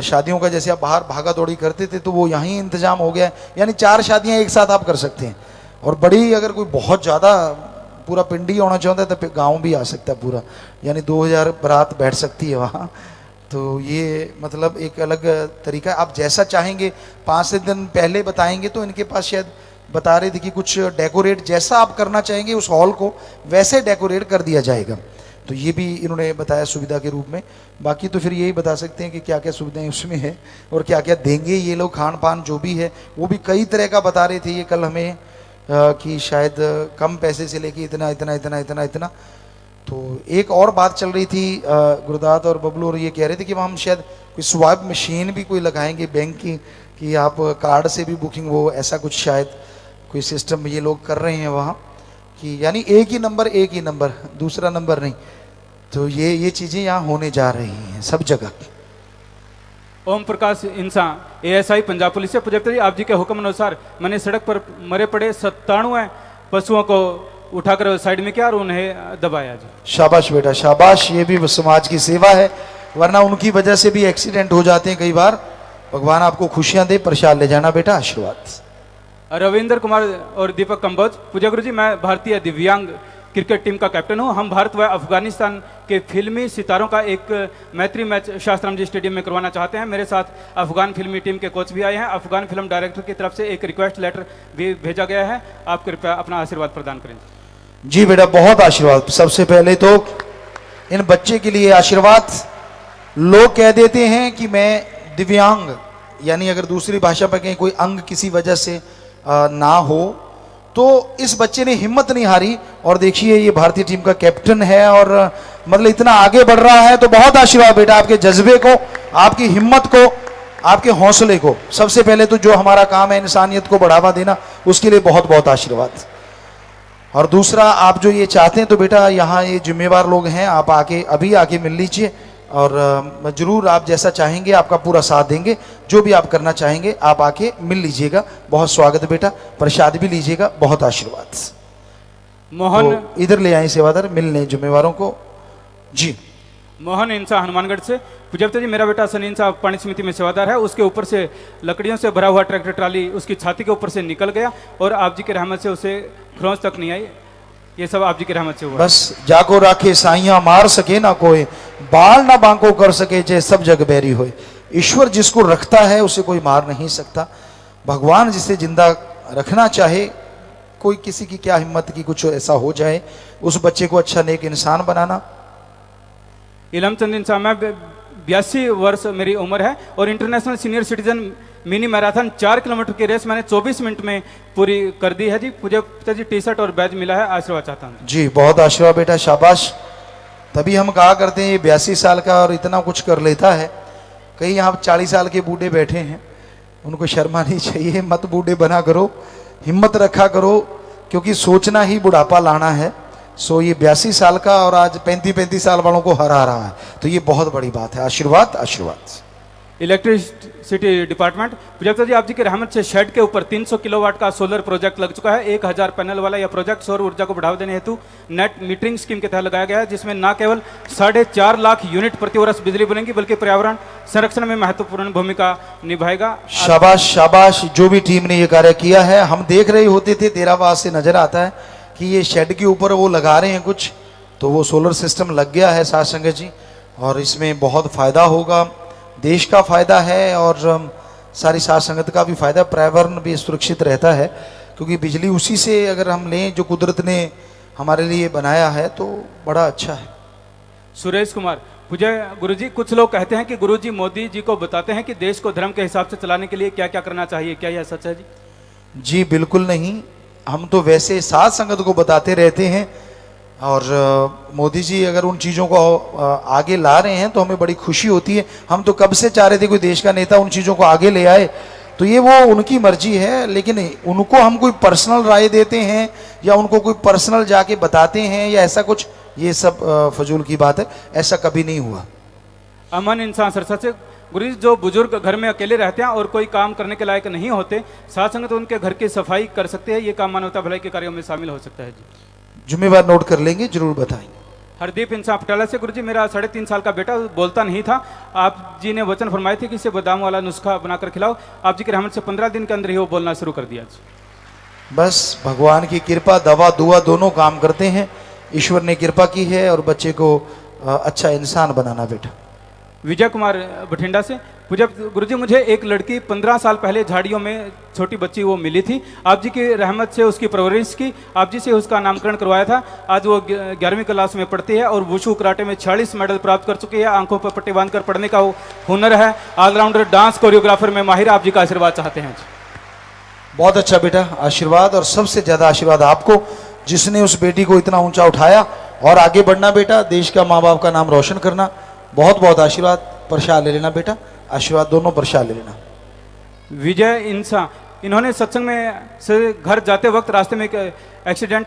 शादियों का जैसे आप बाहर भागा दौड़ी करते थे, तो वो यहीं इंतजाम हो गया है, यानी 4 शादियाँ एक साथ आप कर सकते हैं। और बड़ी अगर कोई बहुत ज़्यादा पूरा पिंडी होना चाहता है तो गांव भी आ सकता है पूरा, यानी 2000 बारात बैठ सकती है वहाँ। तो ये मतलब एक अलग तरीका है, आप जैसा चाहेंगे 5 दिन पहले बताएंगे तो इनके पास शायद बता रहे थे कि कुछ डेकोरेट जैसा आप करना चाहेंगे उस हॉल को वैसे डेकोरेट कर दिया जाएगा। तो ये भी इन्होंने बताया सुविधा के रूप में। बाकी तो फिर यही बता सकते हैं कि क्या क्या सुविधाएं उसमें है और क्या क्या देंगे ये लोग, खान पान जो भी है वो भी कई तरह का बता रहे थे ये कल हमें कि शायद कम पैसे से लेके इतना इतना इतना इतना इतना। तो एक और बात चल रही थी गुरुदात और बबलू और ये कह रहे थे कि हम शायद कोई स्वाइप मशीन भी कोई लगाएंगे बैंक की कि आप कार्ड से भी बुकिंग हो, ऐसा कुछ शायद कोई सिस्टम ये लोग कर रहे हैं वहाँ कि यानी एक ही नंबर दूसरा नंबर नहीं। तो ये चीज़ें यहाँ होने जा रही हैं सब जगह। ओम प्रकाश इंसान ASI पंजाब पुलिस से पुजारी आप जी के हुक्म अनुसार मैंने सड़क पर मरे पड़े 97 पशुओं को उठाकर साइड में किया और उन्हें दबाया जी। शाबाश बेटा शाबाश, ये भी समाज की सेवा है, वरना उनकी वजह से भी एक्सीडेंट हो जाते हैं कई बार। भगवान आपको खुशियां दे, प्रसाद ले जाना बेटा, आशीर्वाद। रविंद्र कुमार और दीपक कंबोज पूजा गुरु जी, मैं भारतीय दिव्यांग क्रिकेट टीम का कैप्टन हूं। हम भारत व अफगानिस्तान के फिल्मी सितारों का एक मैत्री मैच शास्त्राम जी स्टेडियम में करवाना चाहते हैं। मेरे साथ अफगान फिल्मी टीम के कोच भी आए हैं। अफगान फिल्म डायरेक्टर की तरफ से एक रिक्वेस्ट लेटर भी भेजा गया है, आप कृपया अपना आशीर्वाद प्रदान करें। जी बेटा बहुत आशीर्वाद। सबसे पहले तो इन बच्चे के लिए आशीर्वाद। लोग कह देते हैं कि मैं दिव्यांग, यानी अगर दूसरी भाषा पर कहीं कोई अंग किसी वजह से ना हो, तो इस बच्चे ने हिम्मत नहीं हारी और देखिए ये भारतीय टीम का कैप्टन है और मतलब इतना आगे बढ़ रहा है। तो बहुत आशीर्वाद बेटा आपके जज्बे को, आपकी हिम्मत को, आपके हौसले को। सबसे पहले तो जो हमारा काम है इंसानियत को बढ़ावा देना, उसके लिए बहुत बहुत आशीर्वाद। और दूसरा, आप जो ये चाहते हैं तो बेटा यहाँ ये जिम्मेवार लोग हैं, आप आके अभी आके मिल लीजिए और जरूर आप जैसा चाहेंगे आपका पूरा साथ देंगे। जो भी आप करना चाहेंगे आप आके मिल लीजिएगा। बहुत स्वागत बेटा, प्रसाद भी लीजिएगा, बहुत आशीर्वाद। मोहन तो इधर ले आए सेवादार मिलने जिम्मेवारों को जी। मोहन इंसा हनुमानगढ़ से पूजापति जी, मेरा बेटा सनी इंसा पानी समिति में सेवादार है। उसके ऊपर से लकड़ियों से भरा हुआ ट्रैक्टर ट्राली उसकी छाती के ऊपर से निकल गया और आप जी की रहमत से उसे खरोंच तक नहीं आई। ये सब आप जी की रहमत से हुआ। बस जाको राखे साइया मार सके ना कोई, बाल ना बांको कर सके जे सब जग बैरी होए। ईश्वर जिसको रखता है उसे कोई मार नहीं सकता। भगवान जिसे जिंदा रखना चाहे, कोई किसी की क्या हिम्मत की कुछ ऐसा हो जाए, उस बच्चे को अच्छा नेक इंसान बनाना। इलम चंद इंसान, मैं 82 वर्ष मेरी उम्र है और international senior citizen mini marathon 4 kilometre की रेस मैंने 24 मिनट में पूरी कर दी है जी। मुझे पिताजी टी-शर्ट और बैज मिला है, आशीर्वाद चाहता हूँ जी। बहुत आशीर्वाद बेटा, शाबाश। तभी हम कहा करते हैं ये 82 साल का और इतना कुछ कर लेता है। कहीं यहाँ 40 साल के बूढ़े बैठे हैं, उनको शर्मा नहीं चाहिए, मत बूढ़े बना करो, हिम्मत रखा करो, क्योंकि सोचना ही बुढ़ापा लाना है। सो ये 82 साल का और आज 35 साल वालों को हरा रहा है, तो ये बहुत बड़ी बात है। आशीर्वाद आशीर्वाद। इलेक्ट्रिसिटी डिपार्टमेंट पूजापति जी, आप जी की रहमत से शेड के ऊपर 300 किलोवाट का सोलर प्रोजेक्ट लग चुका है। 1000 पैनल वाला यह प्रोजेक्ट सौर ऊर्जा को बढ़ावा देने हेतु नेट मीटरिंग स्कीम के तहत लगाया गया है, जिसमें न केवल 4.5 लाख यूनिट प्रति वर्ष बिजली बनेगी बल्कि पर्यावरण संरक्षण में महत्वपूर्ण भूमिका निभाएगा। शाबाश शाबाश, जो भी टीम ने ये कार्य किया है। हम देख रहे होते थे, तेरावाद से नजर आता है कि ये शेड के ऊपर वो लगा रहे हैं कुछ, तो वो सोलर सिस्टम लग गया है साथ संगत जी, और इसमें बहुत फायदा होगा, देश का फायदा है और सारी साथ संगत का भी फायदा, पर्यावरण भी सुरक्षित रहता है, क्योंकि बिजली उसी से अगर हम लें जो कुदरत ने हमारे लिए बनाया है तो बड़ा अच्छा है। सुरेश कुमार पूजा गुरुजी, कुछ लोग कहते हैं कि गुरुजी मोदी जी को बताते हैं कि देश को धर्म के हिसाब से चलाने के लिए क्या क्या करना चाहिए, क्या यह सच है जी? जी बिल्कुल नहीं, हम तो वैसे साथ संगत को बताते रहते हैं और मोदी जी अगर उन चीज़ों को आगे ला रहे हैं तो हमें बड़ी खुशी होती है। हम तो कब से चाह रहे थे कोई देश का नेता उन चीज़ों को आगे ले आए, तो ये वो उनकी मर्जी है, लेकिन उनको हम कोई पर्सनल राय देते हैं या उनको कोई पर्सनल जाके बताते हैं या ऐसा कुछ, ये सब फजूल की बात है, ऐसा कभी नहीं हुआ। अमन इंसान सरसा से गुरुजी, जो बुजुर्ग घर में अकेले रहते हैं और कोई काम करने के लायक नहीं होते, साथ संगत उनके घर की सफाई कर सकते हैं, ये काम मानवता भलाई के कार्यों में शामिल हो सकता है जी। जुम्मेवार नोट कर लेंगे, जरूर बताएंगे। हरदीप इंसान पटाला से गुरुजी, मेरा 3.5 साल का बेटा बोलता नहीं था, आप जी ने वचन फरमाए थे कि इसे बादाम वाला नुस्खा बनाकर खिलाओ, आप जी की रहमत से 15 दिन के अंदर ही वो बोलना शुरू कर दिया जी। बस भगवान की कृपा, दवा दुआ दोनों काम करते हैं। ईश्वर ने कृपा की है और बच्चे को अच्छा इंसान बनाना बेटा। विजय कुमार बठिंडा से, पूज्य गुरुजी मुझे एक लड़की 15 साल पहले झाड़ियों में छोटी बच्ची वो मिली थी। आप जी की रहमत से उसकी परवरिश की, आप जी से उसका नामकरण करवाया था। आज वो 11वीं क्लास में पढ़ती है और वुशु कराटे में 46 मेडल प्राप्त कर चुकी है। आंखों पर पट्टी बांधकर पढ़ने का वो हुनर है। ऑलराउंडर डांस कोरियोग्राफर में माहिर। आप जी का आशीर्वाद चाहते हैं। बहुत अच्छा बेटा, आशीर्वाद, और सबसे ज्यादा आशीर्वाद आपको जिसने उस बेटी को इतना ऊंचा उठाया। और आगे बढ़ना बेटा, देश का माँ बाप का नाम रोशन करना। बहुत बहुत आशीर्वाद। प्रसाद ले लेना बेटा, आशीर्वाद दोनों प्रसाद ले लेना। विजय इंसा, इन्होंने सत्संग में से घर जाते वक्त रास्ते में एक एक्सीडेंट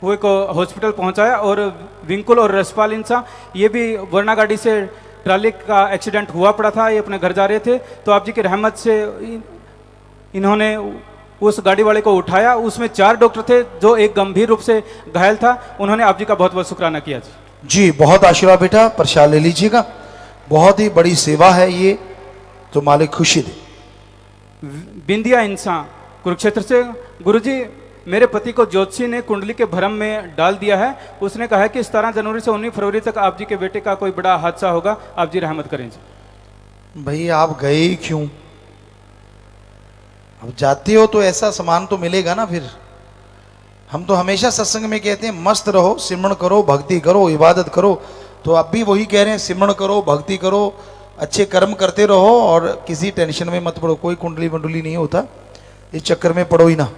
हुए को हॉस्पिटल पहुंचाया। और विंकुल और रसपाल इंसा, ये भी वरना गाड़ी से ट्राली का एक्सीडेंट हुआ पड़ा था, ये अपने घर जा रहे थे। तो आप जी की रहमत से इन्होंने उस गाड़ी वाले को उठाया। उसमें 4 डॉक्टर थे, जो एक गंभीर रूप से घायल था। उन्होंने आप जी का बहुत बहुत शुक्राना किया जी। जी बहुत आशीर्वाद बेटा, प्रसाद ले लीजिएगा। बहुत ही बड़ी सेवा है ये, तो मालिक खुशी दे। बिंदिया इंसान कुरुक्षेत्र से, गुरुजी मेरे पति को ज्योतिषी ने कुंडली के भ्रम में डाल दिया है। उसने कहा है कि 17 जनवरी से 19 फरवरी तक आप जी के बेटे का कोई बड़ा हादसा होगा। आप जी रहमत करें जी। भाई आप गए ही क्यों? अब जाते हो तो ऐसा सामान तो मिलेगा ना। फिर हम तो हमेशा सत्संग में कहते हैं मस्त रहो, सिमरण करो, भक्ति करो, इबादत करो। तो अब भी वही कह रहे हैं, सिमरण करो, भक्ति करो, अच्छे कर्म करते रहो और किसी टेंशन में मत पड़ो। कोई कुंडली वंडली नहीं होता, इस चक्कर में पड़ो ही ना।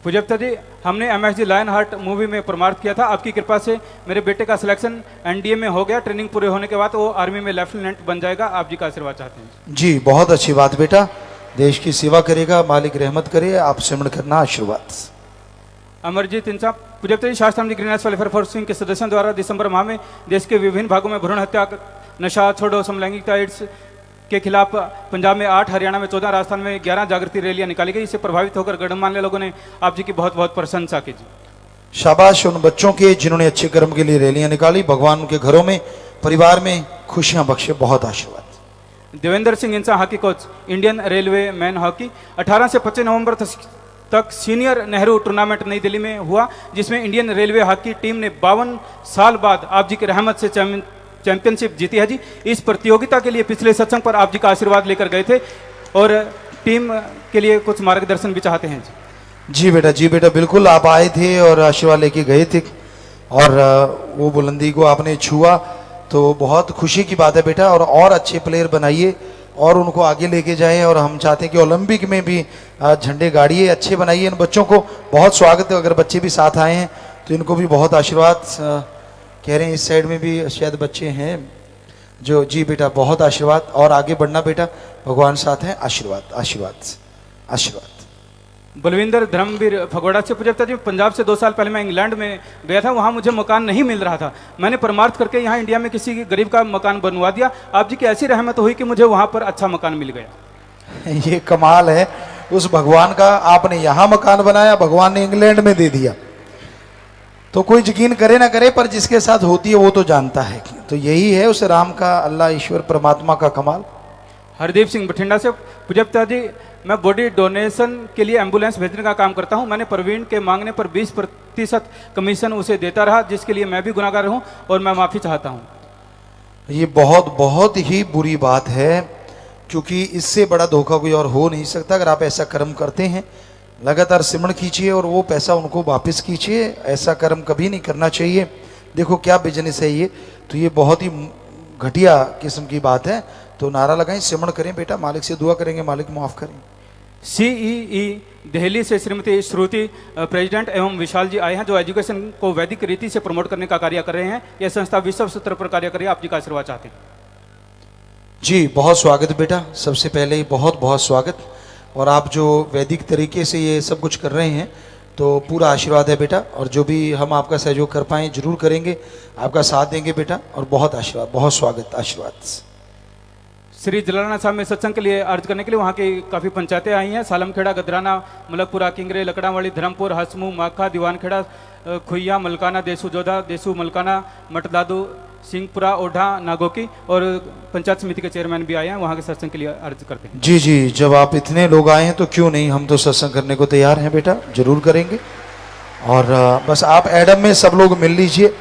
पूजप्ता जी, हमने MSG लायन हार्ट मूवी में परमार्थ किया था। आपकी कृपा से मेरे बेटे का सिलेक्शन NDA में हो गया। ट्रेनिंग पूरे होने के बाद वो आर्मी में लेफ्टिनेंट बन जाएगा। आप जी का आशीर्वाद चाहते हैं जी। बहुत अच्छी बात बेटा, देश की सेवा करेगा, मालिक रहमत करे। आप सिमरण करना, आशीर्वाद। अमरजीत इंसान, पूजप्ता जी शास्त्राम जी ग्रीन नेशनल वेलफेयर फोर्स के सदस्यों द्वारा दिसंबर माह में देश के विभिन्न भागों में भ्रूण हत्या, नशा छोड़ो, समलैंगिकता, एड्स के खिलाफ पंजाब में 8, हरियाणा में 14, राजस्थान में 11 जागृति रैलियां निकाली गई। इससे प्रभावित होकर गणमान्य लोगों ने आप जी की बहुत बहुत प्रशंसा की जी। शाबाश उन बच्चों के जिन्होंने अच्छे कर्म के लिए रैलियां निकाली। भगवान उनके घरों में, परिवार में खुशियां बख्शे। बहुत आशीर्वाद। देवेंद्र सिंह इंसान, hockey coach, Indian railway man hockey. 18 से 25 नवंबर तक सीनियर नेहरू टूर्नामेंट नई दिल्ली में हुआ, जिसमें इंडियन रेलवे हॉकी टीम ने 52 साल बाद आप जी की रहमत से चैंपियनशिप जीती है जी। इस प्रतियोगिता के लिए पिछले सत्संग पर आप जी का आशीर्वाद लेकर गए थे और टीम के लिए कुछ मार्गदर्शन भी चाहते हैं जी। जी बेटा, जी बेटा, बिल्कुल आप आए थे और आशीर्वाद लेके गए थे और वो बुलंदी को आपने छुआ, तो बहुत खुशी की बात है बेटा। और अच्छे प्लेयर बनाइए और उनको आगे लेके जाएं। और हम चाहते हैं कि ओलंपिक में भी झंडे गाड़िए, अच्छे बनाइए इन बच्चों को। बहुत स्वागत है, अगर बच्चे भी साथ आए हैं तो इनको भी बहुत आशीर्वाद। कह रहे हैं इस साइड में भी शायद बच्चे हैं जो। जी बेटा, बहुत आशीर्वाद और आगे बढ़ना बेटा, भगवान साथ हैं। आशीर्वाद, आशीर्वाद, आशीर्वाद। बलविंदर धर्मवीर फगवाड़ा से, पूजप्ता जी पंजाब से 2 साल पहले मैं इंग्लैंड में गया था। वहाँ मुझे मकान नहीं मिल रहा था। मैंने परमार्थ करके यहाँ इंडिया में किसी गरीब का मकान बनवा दिया। आप जी की ऐसी रहमत हुई कि मुझे वहाँ पर अच्छा मकान मिल गया। ये कमाल है उस भगवान का। आपने यहाँ मकान बनाया, भगवान ने इंग्लैंड में दे दिया। तो कोई यकीन करे ना करे, पर जिसके साथ होती है वो तो जानता है। तो यही है उस राम का, अल्लाह ईश्वर परमात्मा का कमाल। हरदीप सिंह बठिंडा से, पूजप्ता जी मैं बॉडी डोनेशन के लिए एम्बुलेंस भेजने का काम करता हूं। मैंने प्रवीण के मांगने पर 20% कमीशन उसे देता रहा, जिसके लिए मैं भी गुनाहगार हूं और मैं माफ़ी चाहता हूं। ये बहुत बहुत ही बुरी बात है, क्योंकि इससे बड़ा धोखा कोई और हो नहीं सकता। अगर आप ऐसा कर्म करते हैं, लगातार सिमरण कीजिए और वो पैसा उनको वापस कीजिए। ऐसा कर्म कभी नहीं करना चाहिए। देखो क्या बिजनेस है ये, तो ये बहुत ही घटिया किस्म की बात है। तो नारा लगाएं, सिमरण करें बेटा, मालिक से दुआ करेंगे, मालिक माफ़ करें। CEE दिल्ली से श्रीमती श्रुति प्रेसिडेंट एवं विशाल जी आए हैं, जो एजुकेशन को वैदिक रीति से प्रमोट करने का कार्य कर रहे हैं। यह संस्था विश्व स्तर पर कार्य कर रही है। आप जी का आशीर्वाद चाहते हैं जी। बहुत स्वागत बेटा, सबसे पहले ही बहुत बहुत स्वागत। और आप जो वैदिक तरीके से ये सब कुछ कर रहे हैं, तो पूरा आशीर्वाद है बेटा। और जो भी हम आपका सहयोग कर पाएँ जरूर करेंगे, आपका साथ देंगे बेटा। और बहुत आशीर्वाद, बहुत स्वागत, आशीर्वाद। श्री जलाना साहब में सत्संग के लिए अर्ज करने के लिए वहाँ की काफ़ी पंचायतें आई हैं। सालमखेड़ा, गदराना, मलकपुरा, किंगरे, लकड़ावाड़ी, धर्मपुर, हसमू, माखा, दीवानखेड़ा, खुइया, मलकाना, देसू जोधा, देसू मलकाना, मटदादू, सिंहपुरा ओढ़ा नागोकी और पंचायत समिति के चेयरमैन भी आए हैं, वहाँ के सत्संग के लिए अर्ज करते हैं। जी जी, जब आप इतने लोग आए हैं तो क्यों नहीं, हम तो सत्संग करने को तैयार हैं बेटा, जरूर करेंगे। और बस आप एडम में सब लोग मिल लीजिए,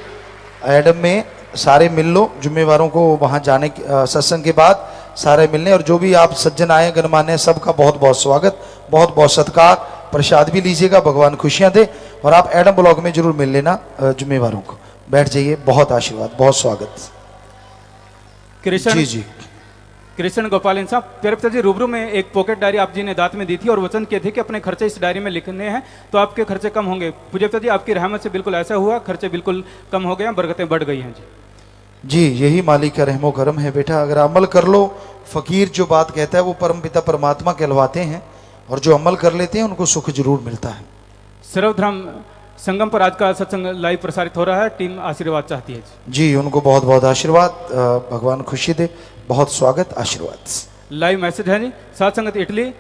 एडम में सारे मिल लो, जुम्मेवारों को वहाँ जाने सत्संग के बाद सारे मिलने। और जो भी आप सज्जन आए गणमान्य, सबका बहुत बहुत स्वागत, बहुत बहुत सत्कार। प्रसाद भी लीजिएगा, भगवान खुशियाँ दे। और आप एडम ब्लॉक में जरूर मिल लेना जुम्मेवारों को। बैठ जाइए, बहुत आशीर्वाद, बहुत स्वागत। कृष्ण जी जी, कृष्ण गोपाल साहब, प्यारे पिताजी, रूबरू में एक पॉकेट डायरी आप जी ने दात में दी थी और वचन किए थे कि अपने खर्चे इस डायरी में लिखने हैं तो आपके खर्चे कम होंगे। पूज्य पिताजी, आपकी रहमत से बिल्कुल ऐसा हुआ, खर्चे बिल्कुल कम हो गए हैं, बरकतें बढ़ गई हैं जी। जी, यही मालिक का रहमो करम है बेटा। अगर अमल कर लो, फकीर जो बात कहता है वो परमपिता परमात्मा कहलवाते हैं, और जो अमल कर लेते हैं उनको सुख जरूर मिलता है। सर्वधर्म संगम पर आज का सत्संग लाइव प्रसारित हो रहा है, टीम आशीर्वाद चाहती है जी, उनको बहुत बहुत आशीर्वाद, भगवान खुशी दे, बहुत स्वागत, आशीर्वाद। लाइव मैसेज है जी। सात्संगत इटली,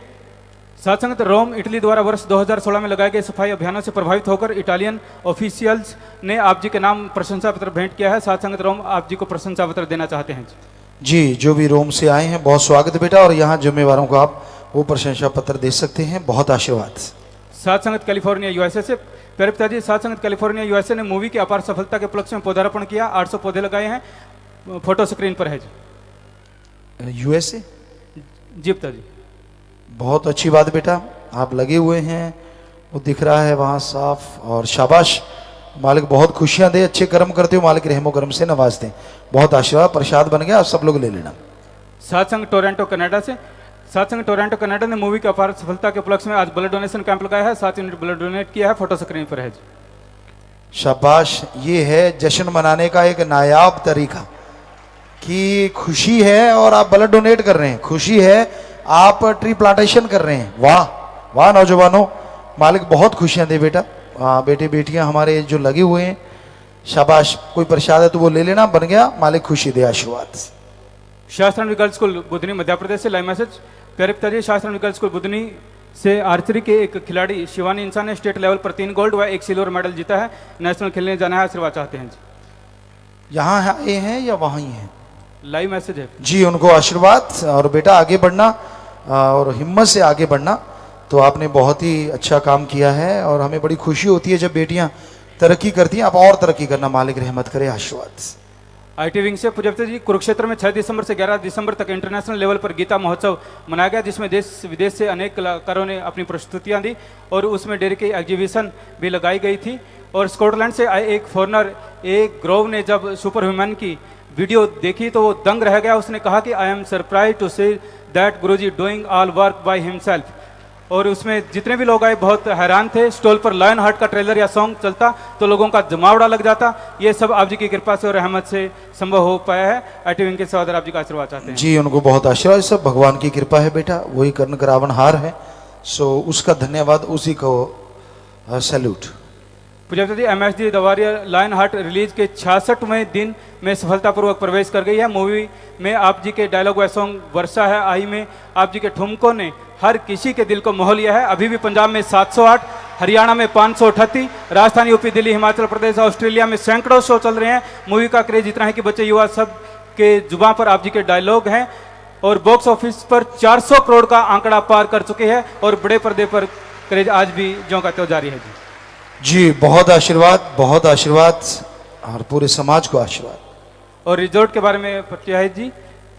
सात्संगत रोम इटली द्वारा वर्ष 2016 में लगाए गए सफाई अभियानों से प्रभावित होकर इटालियन ऑफिशियल्स ने आप जी के नाम प्रशंसा पत्र भेंट किया है। सात्संगत रोम आप जी को प्रशंसा पत्र देना चाहते हैं जी। जो भी रोम से आए हैं बहुत स्वागत बेटा, और यहाँ जिम्मेवारों को आप वो प्रशंसा पत्र दे सकते हैं, बहुत आशीर्वाद। सात्संगत कैलिफोर्निया यूएसए से, प्यारे पिताजी, सात्संगत कैलिफोर्निया यूएसए ने मूवी की अपार सफलता के उपलक्ष्य में पौधारोपण किया, 800 पौधे लगाए हैं, फोटो स्क्रीन पर है जी। यूएसए जी पिताजी, बहुत अच्छी बात बेटा, आप लगे हुए हैं, वो दिख रहा है वहाँ साफ, और शाबाश, मालिक बहुत खुशियाँ दे, अच्छे कर्म करते हो, मालिक रहमो करम से नवाज दें, बहुत आशीर्वाद। प्रसाद बन गया, आप सब लोग ले लेना। सात्संग टोरंटो कनाडा से, सात्संग टोरंटो कनाडा ने मूवी की अपार सफलता के उपलक्ष्य में आज ब्लड डोनेशन कैंप लगाया है, 7 यूनिट ब्लड डोनेट किया है, फोटो स्क्रीन पर है जी। शाबाश, ये है जश्न मनाने का एक नायाब तरीका कि खुशी है और आप ब्लड डोनेट कर रहे हैं, खुशी है आप ट्री प्लांटेशन कर रहे हैं। वाह वाह नौजवानों, मालिक बहुत खुशियां दे बेटा। बेटे बेटियां हमारे जो लगे हुए हैं, शाबाश। कोई प्रसाद है तो वो ले लेना, बन गया, मालिक खुशी दे, आशीर्वाद। शास्त्रांवी गर्ल्स स्कूल बुधनी मध्य प्रदेश से लाइव मैसेज, प्यारे पिताजी, शास्त्रांवी गर्ल्स स्कूल बुधनी से आर्चरी के एक खिलाड़ी शिवानी इंसान ने स्टेट लेवल पर 3 गोल्ड व 1 सिल्वर मेडल जीता है, नेशनल खेलने जाना है, आशीर्वाद चाहते हैं जी। यहाँ आए हैं या वहाँ ही हैं? लाइव मैसेज है जी, उनको आशीर्वाद। और बेटा आगे बढ़ना और हिम्मत से आगे बढ़ना, तो आपने बहुत ही अच्छा काम किया है और हमें बड़ी खुशी होती है जब बेटियां तरक्की करती हैं। आप और तरक्की करना, मालिक रहमत करे, आशीर्वाद। आईटी विंग से पूज्य जी, कुरुक्षेत्र में 6 दिसंबर से 11 दिसंबर तक इंटरनेशनल लेवल पर गीता महोत्सव मनाया गया, जिसमें देश विदेश से अनेक कलाकारों ने अपनी प्रस्तुतियां दी और उसमें डेयरी की एग्जीबिशन भी लगाई गई थी। और स्कॉटलैंड से आए एक फॉरनर एक ग्रोव ने जब सुपर ह्यूमन की वीडियो देखी तो वो दंग रह गया। उसने कहा कि I am surprise to see that Guruji doing all work by himself. और उसमें जितने भी लोग आए बहुत हैरान थे। स्टॉल पर लायन हार्ट का ट्रेलर या सॉन्ग चलता तो लोगों का जमावड़ा लग जाता। ये सब आप जी की कृपा से और रहमत से संभव हो पाया है। आईटी विंग के सहोदर आप जी का आशीर्वाद चाहते हैं जी। उनको बहुत आशीर्वाद, सब भगवान की कृपा है बेटा, वही कर्ण करावन हार है, सो उसका धन्यवाद, उसी को सैल्यूट। पूज्य जी, MSD the warrior lion heart release के 66वें दिन में सफलतापूर्वक प्रवेश कर गई है। मूवी में आप जी के डायलॉग व सॉन्ग वर्षा है आई में आप जी के ठुमकों ने हर किसी के दिल को मोह लिया है। अभी भी पंजाब में 708, हरियाणा में 538, राजस्थान, यूपी, दिल्ली, हिमाचल प्रदेश, ऑस्ट्रेलिया में सैकड़ों शो चल रहे हैं। मूवी का क्रेज इतना है कि बच्चे युवा सब के जुबान पर आप जी के डायलॉग हैं और बॉक्स ऑफिस पर 400 करोड़ का आंकड़ा पार कर चुके हैं और बड़े पर्दे पर क्रेज आज भी ज्यों का त्यों जारी है जी। बहुत आशीर्वाद, बहुत आशीर्वाद, और पूरे समाज को आशीर्वाद। और रिजॉर्ट के बारे में पता है जी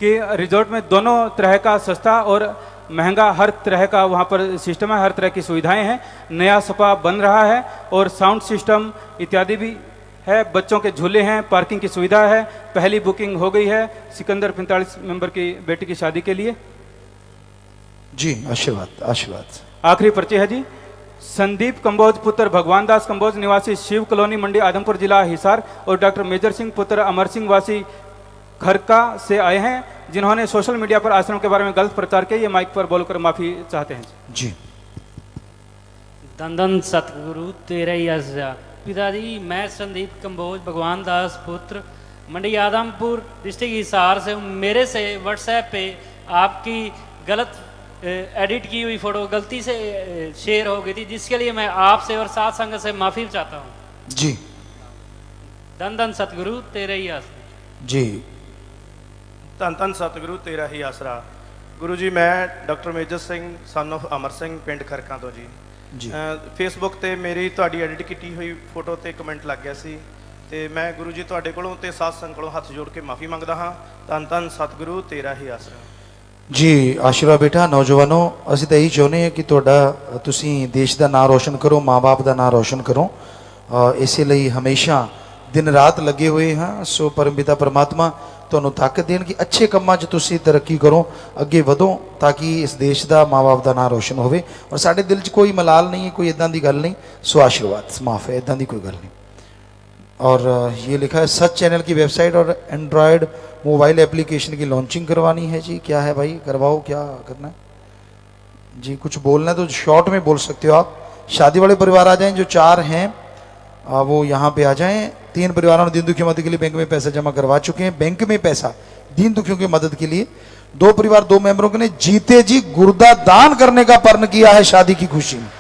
कि रिजॉर्ट में दोनों तरह का सस्ता और महंगा हर तरह का वहाँ पर सिस्टम है, हर तरह की सुविधाएं हैं। नया स्पा बन रहा है और साउंड सिस्टम इत्यादि भी है। बच्चों के झूले हैं, पार्किंग की सुविधा है। पहली बुकिंग हो गई है सिकंदर 45 मेंबर की बेटी की शादी के लिए जी। आशीर्वाद, आशीर्वाद। आखिरी पर्ची है जी। संदीप कंबोज पुत्र भगवान दास कंबोज निवासी शिव कॉलोनी मंडी आदमपुर जिला हिसार और डॉक्टर मेजर सिंह पुत्र अमर सिंह वासी खरका से आए हैं, जिन्होंने सोशल मीडिया पर आश्रम के बारे में गलत प्रचार किया। ये माइक पर बोलकर माफी चाहते हैं जी। धन धन सतगुरु तेरा ही आज्ञा। पिताजी, मैं संदीप कंबोज भगवान दास पुत्र मंडी आदमपुर डिस्ट्रिक्ट हिसार से हूँ। मेरे से व्हाट्सएप पे आपकी गलत एडिट की हुई फोटो गलती से शेयर हो गई थी, जिसके लिए मैं आपसे और साथ संगत से माफी चाहता हूँ। जी। धन धन सतगुरु तेरे ही आस। जी ਧੰਨ ਧੰਨ ਸਤਿਗੁਰੂ ਤੇਰਾ ਹੀ ਆਸਰਾ। ਗੁਰੂ ਜੀ ਮੈਂ doctor Major Singh son of Amar Singh ਪਿੰਡ ਖਰਕਾਂ ਤੋਂ ਜੀ। ਜੀ ਫੇਸਬੁੱਕ ਤੇ ਮੇਰੀ ਤੁਹਾਡੀ ਐਡਿਟ ਕੀਤੀ ਹੋਈ ਫੋਟੋ ਤੇ ਕਮੈਂਟ ਲੱਗ ਗਿਆ ਸੀ ਤੇ ਮੈਂ ਗੁਰੂ ਜੀ ਤੁਹਾਡੇ ਕੋਲੋਂ ਤੇ ਸਾਧ ਸੰਗਤ ਕੋਲੋਂ ਹੱਥ ਜੋੜ ਕੇ ਮਾਫੀ ਮੰਗਦਾ ਹਾਂ। ਧੰਨ ਧੰਨ ਸਤਿਗੁਰੂ ਤੇਰਾ ਹੀ ਆਸਰਾ। ਜੀ ਆਸ਼ੀਰਵਾਦ ਬੇਟਾ। ਨੌਜਵਾਨੋ ਅਸੀਂ ਤਾਂ ਇਹੀ ਚਾਹੁੰਦੇ ਹਾਂ ਕਿ ਤੁਹਾਡਾ ਤੁਸੀਂ ਦੇਸ਼ ਦਾ ਨਾਂ ਰੋਸ਼ਨ ਕਰੋ, ਮਾਂ-ਬਾਪ ਦਾ ਨਾਂ ਰੋਸ਼ਨ ਕਰੋ। ਇਸੇ ਲਈ ਹਮੇਸ਼ਾ ਦਿਨ ਰਾਤ ਲੱਗੇ ਹੋਏ ਹਾਂ। ਸੋ ਪਰਮਪਿਤਾ ਪਰਮਾਤਮਾ ਤੁਹਾਨੂੰ ਤਾਕਤ ਦੇਣ ਕਿ ਅੱਛੇ ਕੰਮਾਂ 'ਚ ਤੁਸੀਂ ਤਰੱਕੀ ਕਰੋ, ਅੱਗੇ ਵਧੋ ਤਾਂ ਕਿ ਇਸ ਦੇਸ਼ ਦਾ ਮਾਂ-ਬਾਪ ਦਾ ਨਾਂ ਰੋਸ਼ਨ ਹੋਵੇ। ਔਰ ਸਾਡੇ ਦਿਲ 'ਚ ਕੋਈ ਮਲਾਲ ਨਹੀਂ ਹੈ, ਕੋਈ इदां ਦੀ ਗੱਲ नहीं। सो आशीर्वाद माफ़ है, इदां ਦੀ कोई गल नहीं। और ये लिखा है सच चैनल की वेबसाइट और एंड्रॉयड मोबाइल एप्लीकेशन की लॉन्चिंग करवानी है जी। क्या है भाई, करवाओ, क्या करना है जी? कुछ बोलना है तो शॉर्ट में बोल सकते हो आप। शादी वाले परिवार आ जाएं, जो 4 हैं वो यहाँ पे आ जाएं। 3 परिवारों ने दीन दुखियों की मदद के लिए बैंक में पैसा जमा करवा चुके हैं। बैंक में पैसा दीन दुखियों की मदद के लिए 2 परिवार 2 मेंबरों ने जीते जी गुर्दा दान करने का प्रण किया है शादी की खुशी में।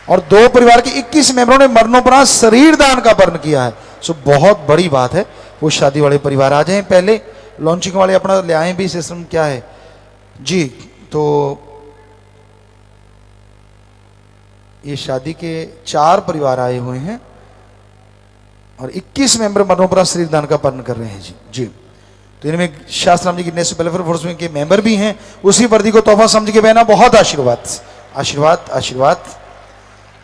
और 2 परिवार के 21 मेंबरों ने मरणोपरांत शरीर दान का प्रण किया है। सो बहुत बड़ी बात है। वो शादी वाले परिवार आ जाएं। पहले लॉन्चिंग वाले अपना ले आए भी। सिस्टम क्या है जी? तो ये शादी के 4 परिवार आए हुए हैं और 21 मेंबर मरणोपरांत शरीर दान का पालन कर रहे हैं जी। जी तो इनमें शास्त्र राम जी की नेशनल वेलफेयर फोर्स के मेंबर भी हैं। उसी वर्दी को तोहफा समझ के पहना। बहुत आशीर्वाद आशीर्वाद आशीर्वाद।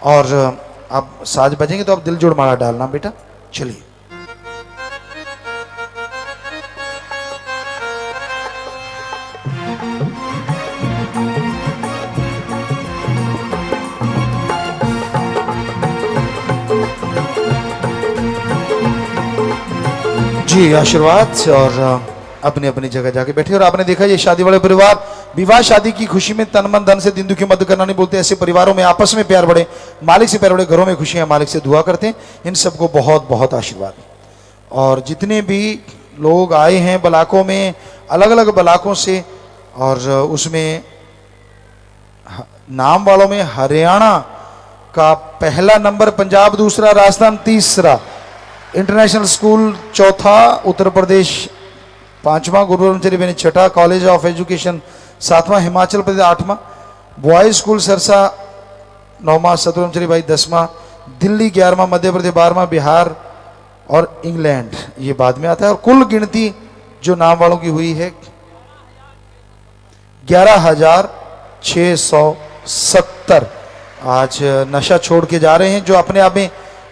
और आप साज बजेंगे तो आप दिल जोड़ माला डालना बेटा। चलिए जी आशीर्वाद। और अपनी अपनी जगह जाके बैठे। और आपने देखा ये शादी वाले परिवार विवाह शादी की खुशी में तन मन धन से दिन दुखी मदद करना नहीं बोलते। ऐसे परिवारों में आपस में प्यार बढ़े, मालिक से प्यार बढ़े, घरों में खुशियां, मालिक से दुआ करते हैं। इन सबको बहुत बहुत आशीर्वाद। और जितने भी लोग आए हैं ब्लाकों में, अलग अलग ब्लाकों से, और उसमें नाम वालों में हरियाणा का पहला नंबर, पंजाब दूसरा, राजस्थान तीसरा, इंटरनेशनल स्कूल चौथा, उत्तर प्रदेश 5वां, गुरु ब्रह्मचरी बेनी 6ठा, कॉलेज ऑफ एजुकेशन 7वां, हिमाचल प्रदेश 8वां, बॉयज स्कूल सरसा 9वां, सतब्रह्मचरी भाई 10वां, दिल्ली 11वां, मध्य प्रदेश 12वां, बिहार और इंग्लैंड ये बाद में आता है। और कुल गिनती जो नाम वालों की हुई है 11,670। आज नशा छोड़ के जा रहे हैं, जो अपने आप में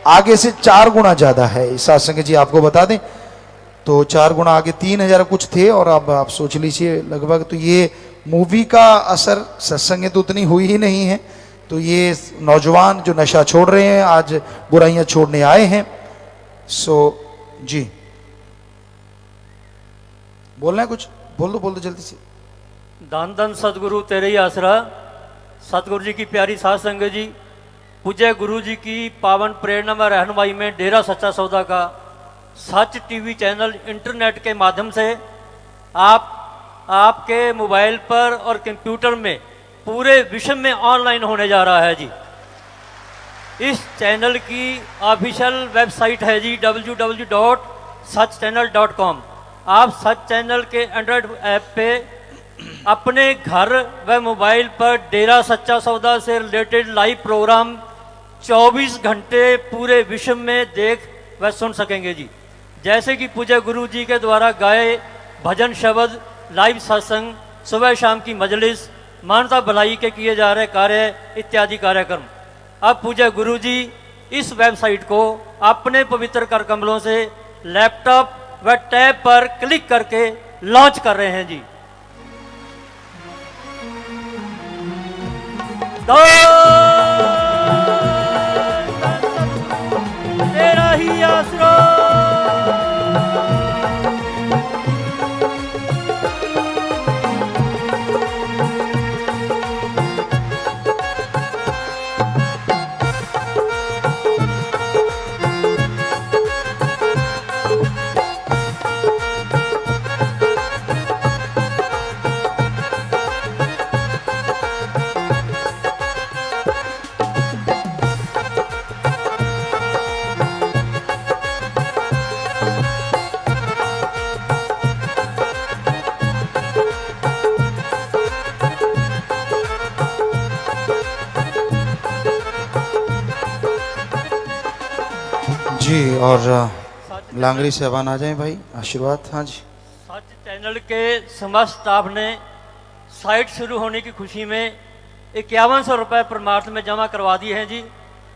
आगे से 4 गुना ज्यादा है। इस सत्संग जी आपको बता दें तो 4 गुना आगे 3,000 कुछ थे, और अब आप सोच लीजिए लगभग। तो ये मूवी का असर सत्संग तो उतनी हुई ही नहीं है। तो ये नौजवान जो नशा छोड़ रहे हैं आज बुराइयां छोड़ने आए हैं। सो जी बोलना है कुछ? बोल दो जल्दी से। धन धन सतगुरु तेरे ही आसरा। सतगुरु जी की प्यारी साध संगत जी, पूज्य गुरु जी की पावन प्रेरणा व रहनुमाई में डेरा सच्चा सौदा का सच टीवी चैनल इंटरनेट के माध्यम से आपके मोबाइल पर और कंप्यूटर में पूरे विश्व में ऑनलाइन होने जा रहा है जी। इस चैनल की ऑफिशियल वेबसाइट है जी www.sachchannel.com। आप सच चैनल के एंड्रॉयड ऐप पे अपने घर व मोबाइल पर डेरा सच्चा सौदा से रिलेटेड लाइव प्रोग्राम 24 घंटे पूरे विश्व में देख व सुन सकेंगे जी। जैसे कि पूज्य गुरु जी के द्वारा गाए भजन शब्द, लाइव सत्संग, सुबह शाम की मजलिस, मानवता भलाई के किए जा रहे कार्य इत्यादि कार्यक्रम। अब पूज्य गुरु जी इस वेबसाइट को अपने पवित्र कर कमलों से लैपटॉप व टैब पर क्लिक करके लॉन्च कर रहे हैं जी। तेरा ही आसरा। जी। और लांगरी साहबान आ जाएं भाई, आशीर्वाद। हाँ जी। सच चैनल के समस्त स्टाफ ने साइट शुरू होने की खुशी में 5100 रुपये परमार्थ में जमा करवा दिए हैं जी,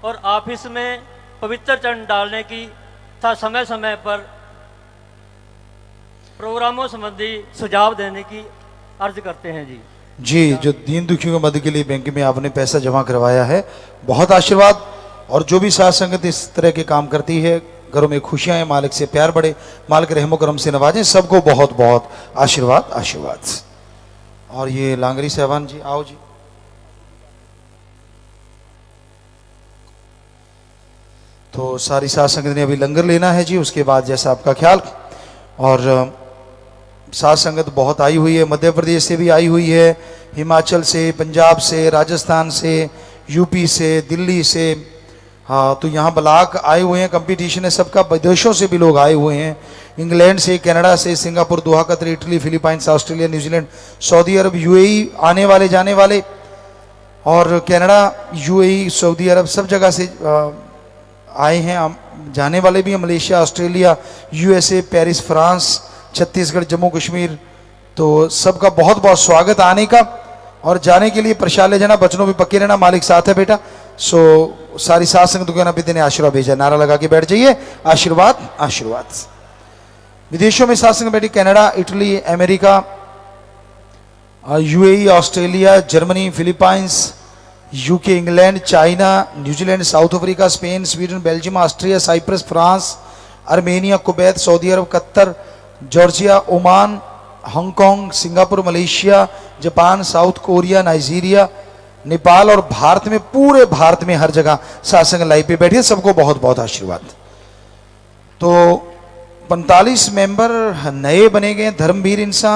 और ऑफिस में पवित्र चरण डालने की तथा समय समय पर प्रोग्रामों संबंधी सुझाव देने की अर्ज करते हैं जी। जी, जो दीन दुखियों की मदद के लिए बैंक में आपने पैसा जमा करवाया है, बहुत आशीर्वाद। और जो भी साथ संगत इस तरह के काम करती है, घरों में खुशियां हैं, मालिक से प्यार बढ़े, मालिक रहमो करम से नवाजें, सबको बहुत बहुत आशीर्वाद आशीर्वाद। और ये लांगरी साहबान जी, आओ जी। तो सारी साथ संगत ने अभी लंगर लेना है जी, उसके बाद जैसा आपका ख्याल। और साथ संगत बहुत आई हुई है, मध्य प्रदेश से भी आई हुई है, हिमाचल से, पंजाब से, राजस्थान से, यूपी से, दिल्ली से। हाँ, तो यहाँ ब्लॉक आए हुए हैं, कंपटीशन है सबका, विदेशों से भी लोग आए हुए हैं, इंग्लैंड से, कनाडा से, Singapore, Doha, Qatar, Italy, Philippines, Australia, New Zealand, Saudi Arab, UAE, आने वाले जाने वाले, और कनाडा, यूएई, सऊदी अरब, सब जगह से आए हैं, जाने वाले भी हैं, Malaysia, Australia, USA, Paris, France, Chhattisgarh, Jammu Kashmir. तो सबका बहुत बहुत स्वागत आने का, और जाने के लिए प्रसाद ले जाना, बचनों भी पक्के रहना, मालिक साथ है बेटा। सो सारी साथ संगत को पिता ने आशीर्वाद भेजा, नारा लगा के बैठ जाइए, आशीर्वाद आशीर्वाद। विदेशों में साथ संगत बैठी, Canada, Italy, America, UAE, Australia, Germany, Philippines, UK, England, China, New Zealand, South Africa, Spain, Sweden, Belgium, Austria, Cyprus, France, Armenia, Kuwait, Saudi Arab, Qatar, Georgia, Oman, Hong Kong, Singapore, Malaysia, Japan, South Korea, Nigeria, Nepal, और भारत में, पूरे भारत में हर जगह सात्संग live पे बैठिए, सबको बहुत बहुत आशीर्वाद। तो 45 मेंबर नए बने गए। धर्मवीर इंसा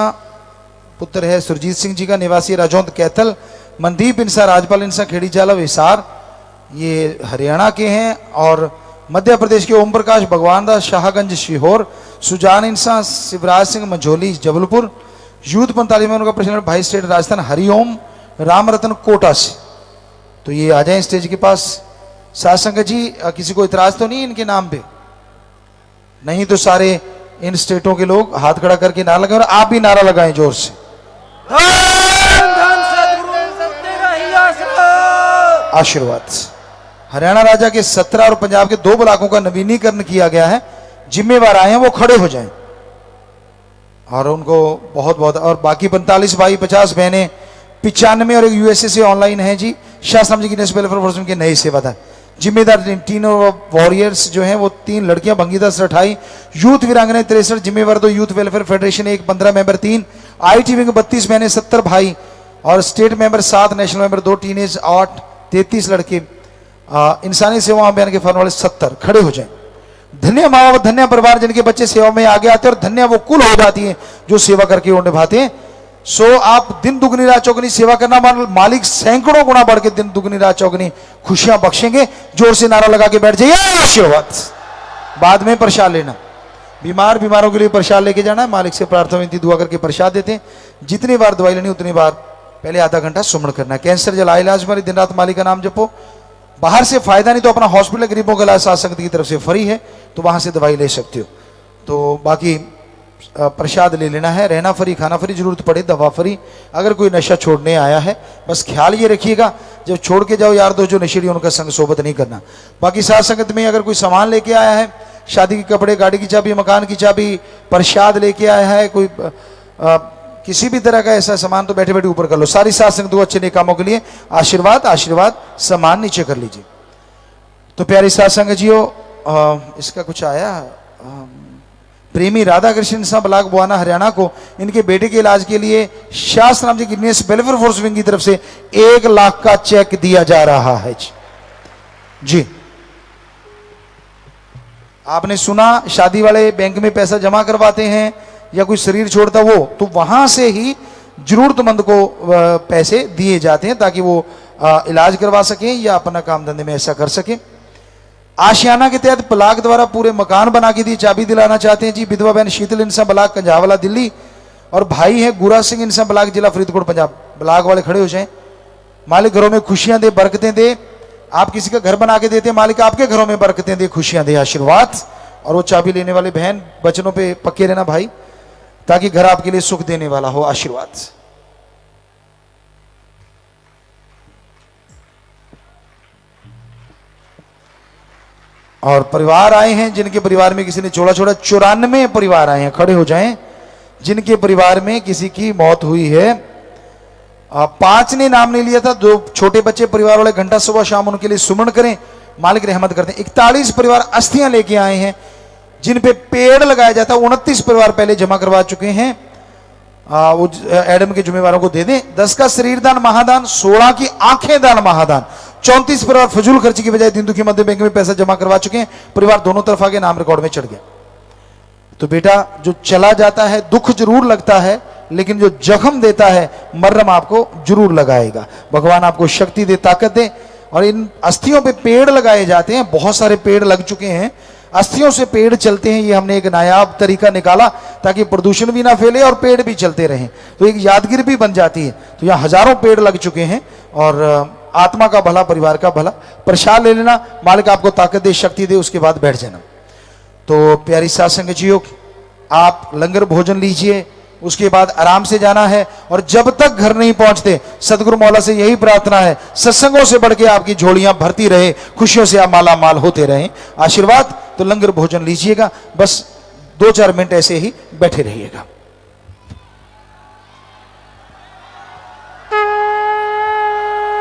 पुत्र है सुरजीत सिंह जी का, निवासी राजौंद कैथल। मनदीप इंसा, राजपाल इंसा, खेड़ी जाला, हिसार, ये हरियाणा के हैं। और मध्य प्रदेश के ओम प्रकाश भगवान दास, शाहगंज, सीहोर। सुजान इंसा, शिवराज सिंह, मंझोली, जबलपुर। यूथ 45 में उनका प्रेसिडेंट भाई स्टेट राजस्थान, हरिओम राम रतन, कोटा से। तो ये आ जाएं स्टेज के पास। साथ संगत जी, किसी को इतराज तो नहीं इनके नाम पे? नहीं तो सारे इन स्टेटों के लोग हाथ खड़ा करके नारा लगाएं, और आप भी नारा लगाएं जोर से। आशीर्वाद। हरियाणा राजा के 17 और पंजाब के 2 ब्लॉकों का नवीनीकरण किया गया है। जिम्मेवार आए हैं वो खड़े हो जाएं, और उनको बहुत बहुत। और बाकी 45 भाई, 50 बहनें, 95 और एक यूएसए से ऑनलाइन है जी। शास्त्रम जी की नेशनल वेलफेयर फोरम के नए सेवादार जिम्मेदार तीनों वॉरियर्स जो हैं वो 3 लड़कियां, भंगीदास 28, यूथ वीरांगने 63, जिम्मेवार 2, youth welfare federation 1, 15 member 3, IT wing 32 बहनें, 70 भाई, और state member 7, national member 2, teenage 8, 33 लड़के, इंसानी सेवा अभियान के फर्म वाले 70। खड़े हो जाएं। धन्य माँ बाप, धन्य परिवार जिनके बच्चे सेवा में आगे आते हैं, और धन्य वो कुल हो जाती है जो सेवा करके वो निभाते हैं। सो आप दिन दुगनी रात चौगनी सेवा करना, मालिक सैकड़ों गुना बढ़ के दिन दुगनी रात चौगनी खुशियां बख्शेंगे। जोर से नारा लगा के बैठ जाइए, आशीर्वाद। बाद में प्रसाद लेना, बीमारों के लिए प्रसाद लेके जाना है, मालिक से प्रार्थना विनती दुआ करके प्रसाद देते हैं। जितनी बार दवाई लेनी उतनी बार पहले आधा घंटा सुमन करना है। कैंसर जला इलाज में दिन रात मालिक का नाम जपो। बाहर से फायदा नहीं तो अपना हॉस्पिटल गरीबों का इलाज साथ संगत की तरफ से फ्री है, तो वहां से दवाई ले सकते हो। तो बाकी प्रसाद ले लेना है, रहना फ्री, खाना फ्री, जरूरत पड़े दवा फ्री। अगर कोई नशा छोड़ने आया है, बस ख्याल ये रखिएगा जब छोड़ के जाओ यार दोस्त जो नशेड़ी उनका संग सोबत नहीं करना। बाकी साथ संगत में अगर कोई सामान लेके आया है, शादी के कपड़े, गाड़ी की चाबी, मकान की चाबी, प्रसाद लेके आया है, कोई किसी भी तरह का ऐसा सामान, तो बैठे बैठे ऊपर कर लो। सारी साथ संगत अच्छे नेक कामों के लिए आशीर्वाद आशीर्वाद। सामान नीचे कर लीजिए। तो प्यारी साथ संगत जियो, इसका कुछ आया, प्रेमी राधा कृष्ण सा ब्लॉक बुआना हरियाणा को इनके बेटे के इलाज के लिए शास्त्र नाम जी की वेलफेयर फोर्स विंग की तरफ से 1 लाख का चेक दिया जा रहा है जी। आपने सुना शादी वाले बैंक में पैसा जमा करवाते हैं या कोई शरीर छोड़ता वो, तो वहां से ही जरूरतमंद को पैसे दिए जाते हैं ताकि वो इलाज करवा सकें या अपना काम धंधे में ऐसा कर सकें। आशियाना के तहत ब्लॉक द्वारा पूरे मकान बना के दिए, चाबी दिलाना चाहते हैं जी। विधवा बहन शीतल इंसा ब्लॉक कंजावाला दिल्ली, और भाई है गुरा सिंह इंसा ब्लॉक जिला फरीदकोट पंजाब। ब्लॉक वाले खड़े हो जाएं। मालिक घरों में खुशियां दे, बरकतें दे, आप किसी का घर बना के देते हैं, मालिक आपके घरों में बरकतें दे, खुशियां दे, आशीर्वाद। और वो चाबी लेने वाले बहन वचनों पे पक्के रहना भाई, ताकि घर आपके लिए सुख देने वाला हो, आशीर्वाद। और परिवार आए हैं जिनके परिवार में किसी ने छोड़ा छोड़ा, 94 परिवार आए हैं, खड़े हो जाएं, जिनके परिवार में किसी की मौत हुई है। 5 ने नाम नहीं लिया था, 2 छोटे बच्चे परिवार वाले, घंटा सुबह शाम उनके लिए सुमन करें, मालिक रहमत करते हैं। 41 परिवार अस्थियां लेके आए हैं जिन पे पेड़ लगाया जाता है, 29 परिवार पहले जमा करवा चुके हैं। वो एडम के जुम्मेवारों को दे दें। 10 का शरीर दान महादान, 16 की आंखें दान महादान, 34 परिवार फजूल खर्ची की बजाय दीन दुखी मध्य बैंक में पैसा जमा करवा चुके हैं, परिवार दोनों तरफ आगे नाम रिकॉर्ड में चढ़ गया। तो बेटा जो चला जाता है दुख जरूर लगता है, लेकिन जो जख्म देता है मर्रम आपको जरूर लगाएगा। भगवान आपको शक्ति दे, ताकत दे। और इन अस्थियों पे पेड़ लगाए जाते हैं, बहुत सारे पेड़ लग चुके हैं, अस्थियों से पेड़ चलते हैं। ये हमने एक नायाब तरीका निकाला ताकि प्रदूषण भी ना फैले और पेड़ भी चलते रहें, तो एक यादगिरी भी बन जाती है। तो यहाँ हजारों पेड़ लग चुके हैं। और आत्मा का भला, परिवार का भला। प्रसाद ले लेना, मालिक आपको ताकत दे, शक्ति दे, उसके बाद बैठ जाना। तो प्यारी साथ संगतियों, आप लंगर भोजन लीजिए, उसके बाद आराम से जाना है। और जब तक घर नहीं पहुंचते, सदगुरु मौला से यही प्रार्थना है, सत्संगों से बढ़ के आपकी झोलियां भरती रहे, खुशियों से आप माला माल होते रहें, आशीर्वाद। तो लंगर भोजन लीजिएगा, बस 2-4 मिनट ऐसे ही बैठे रहिएगा।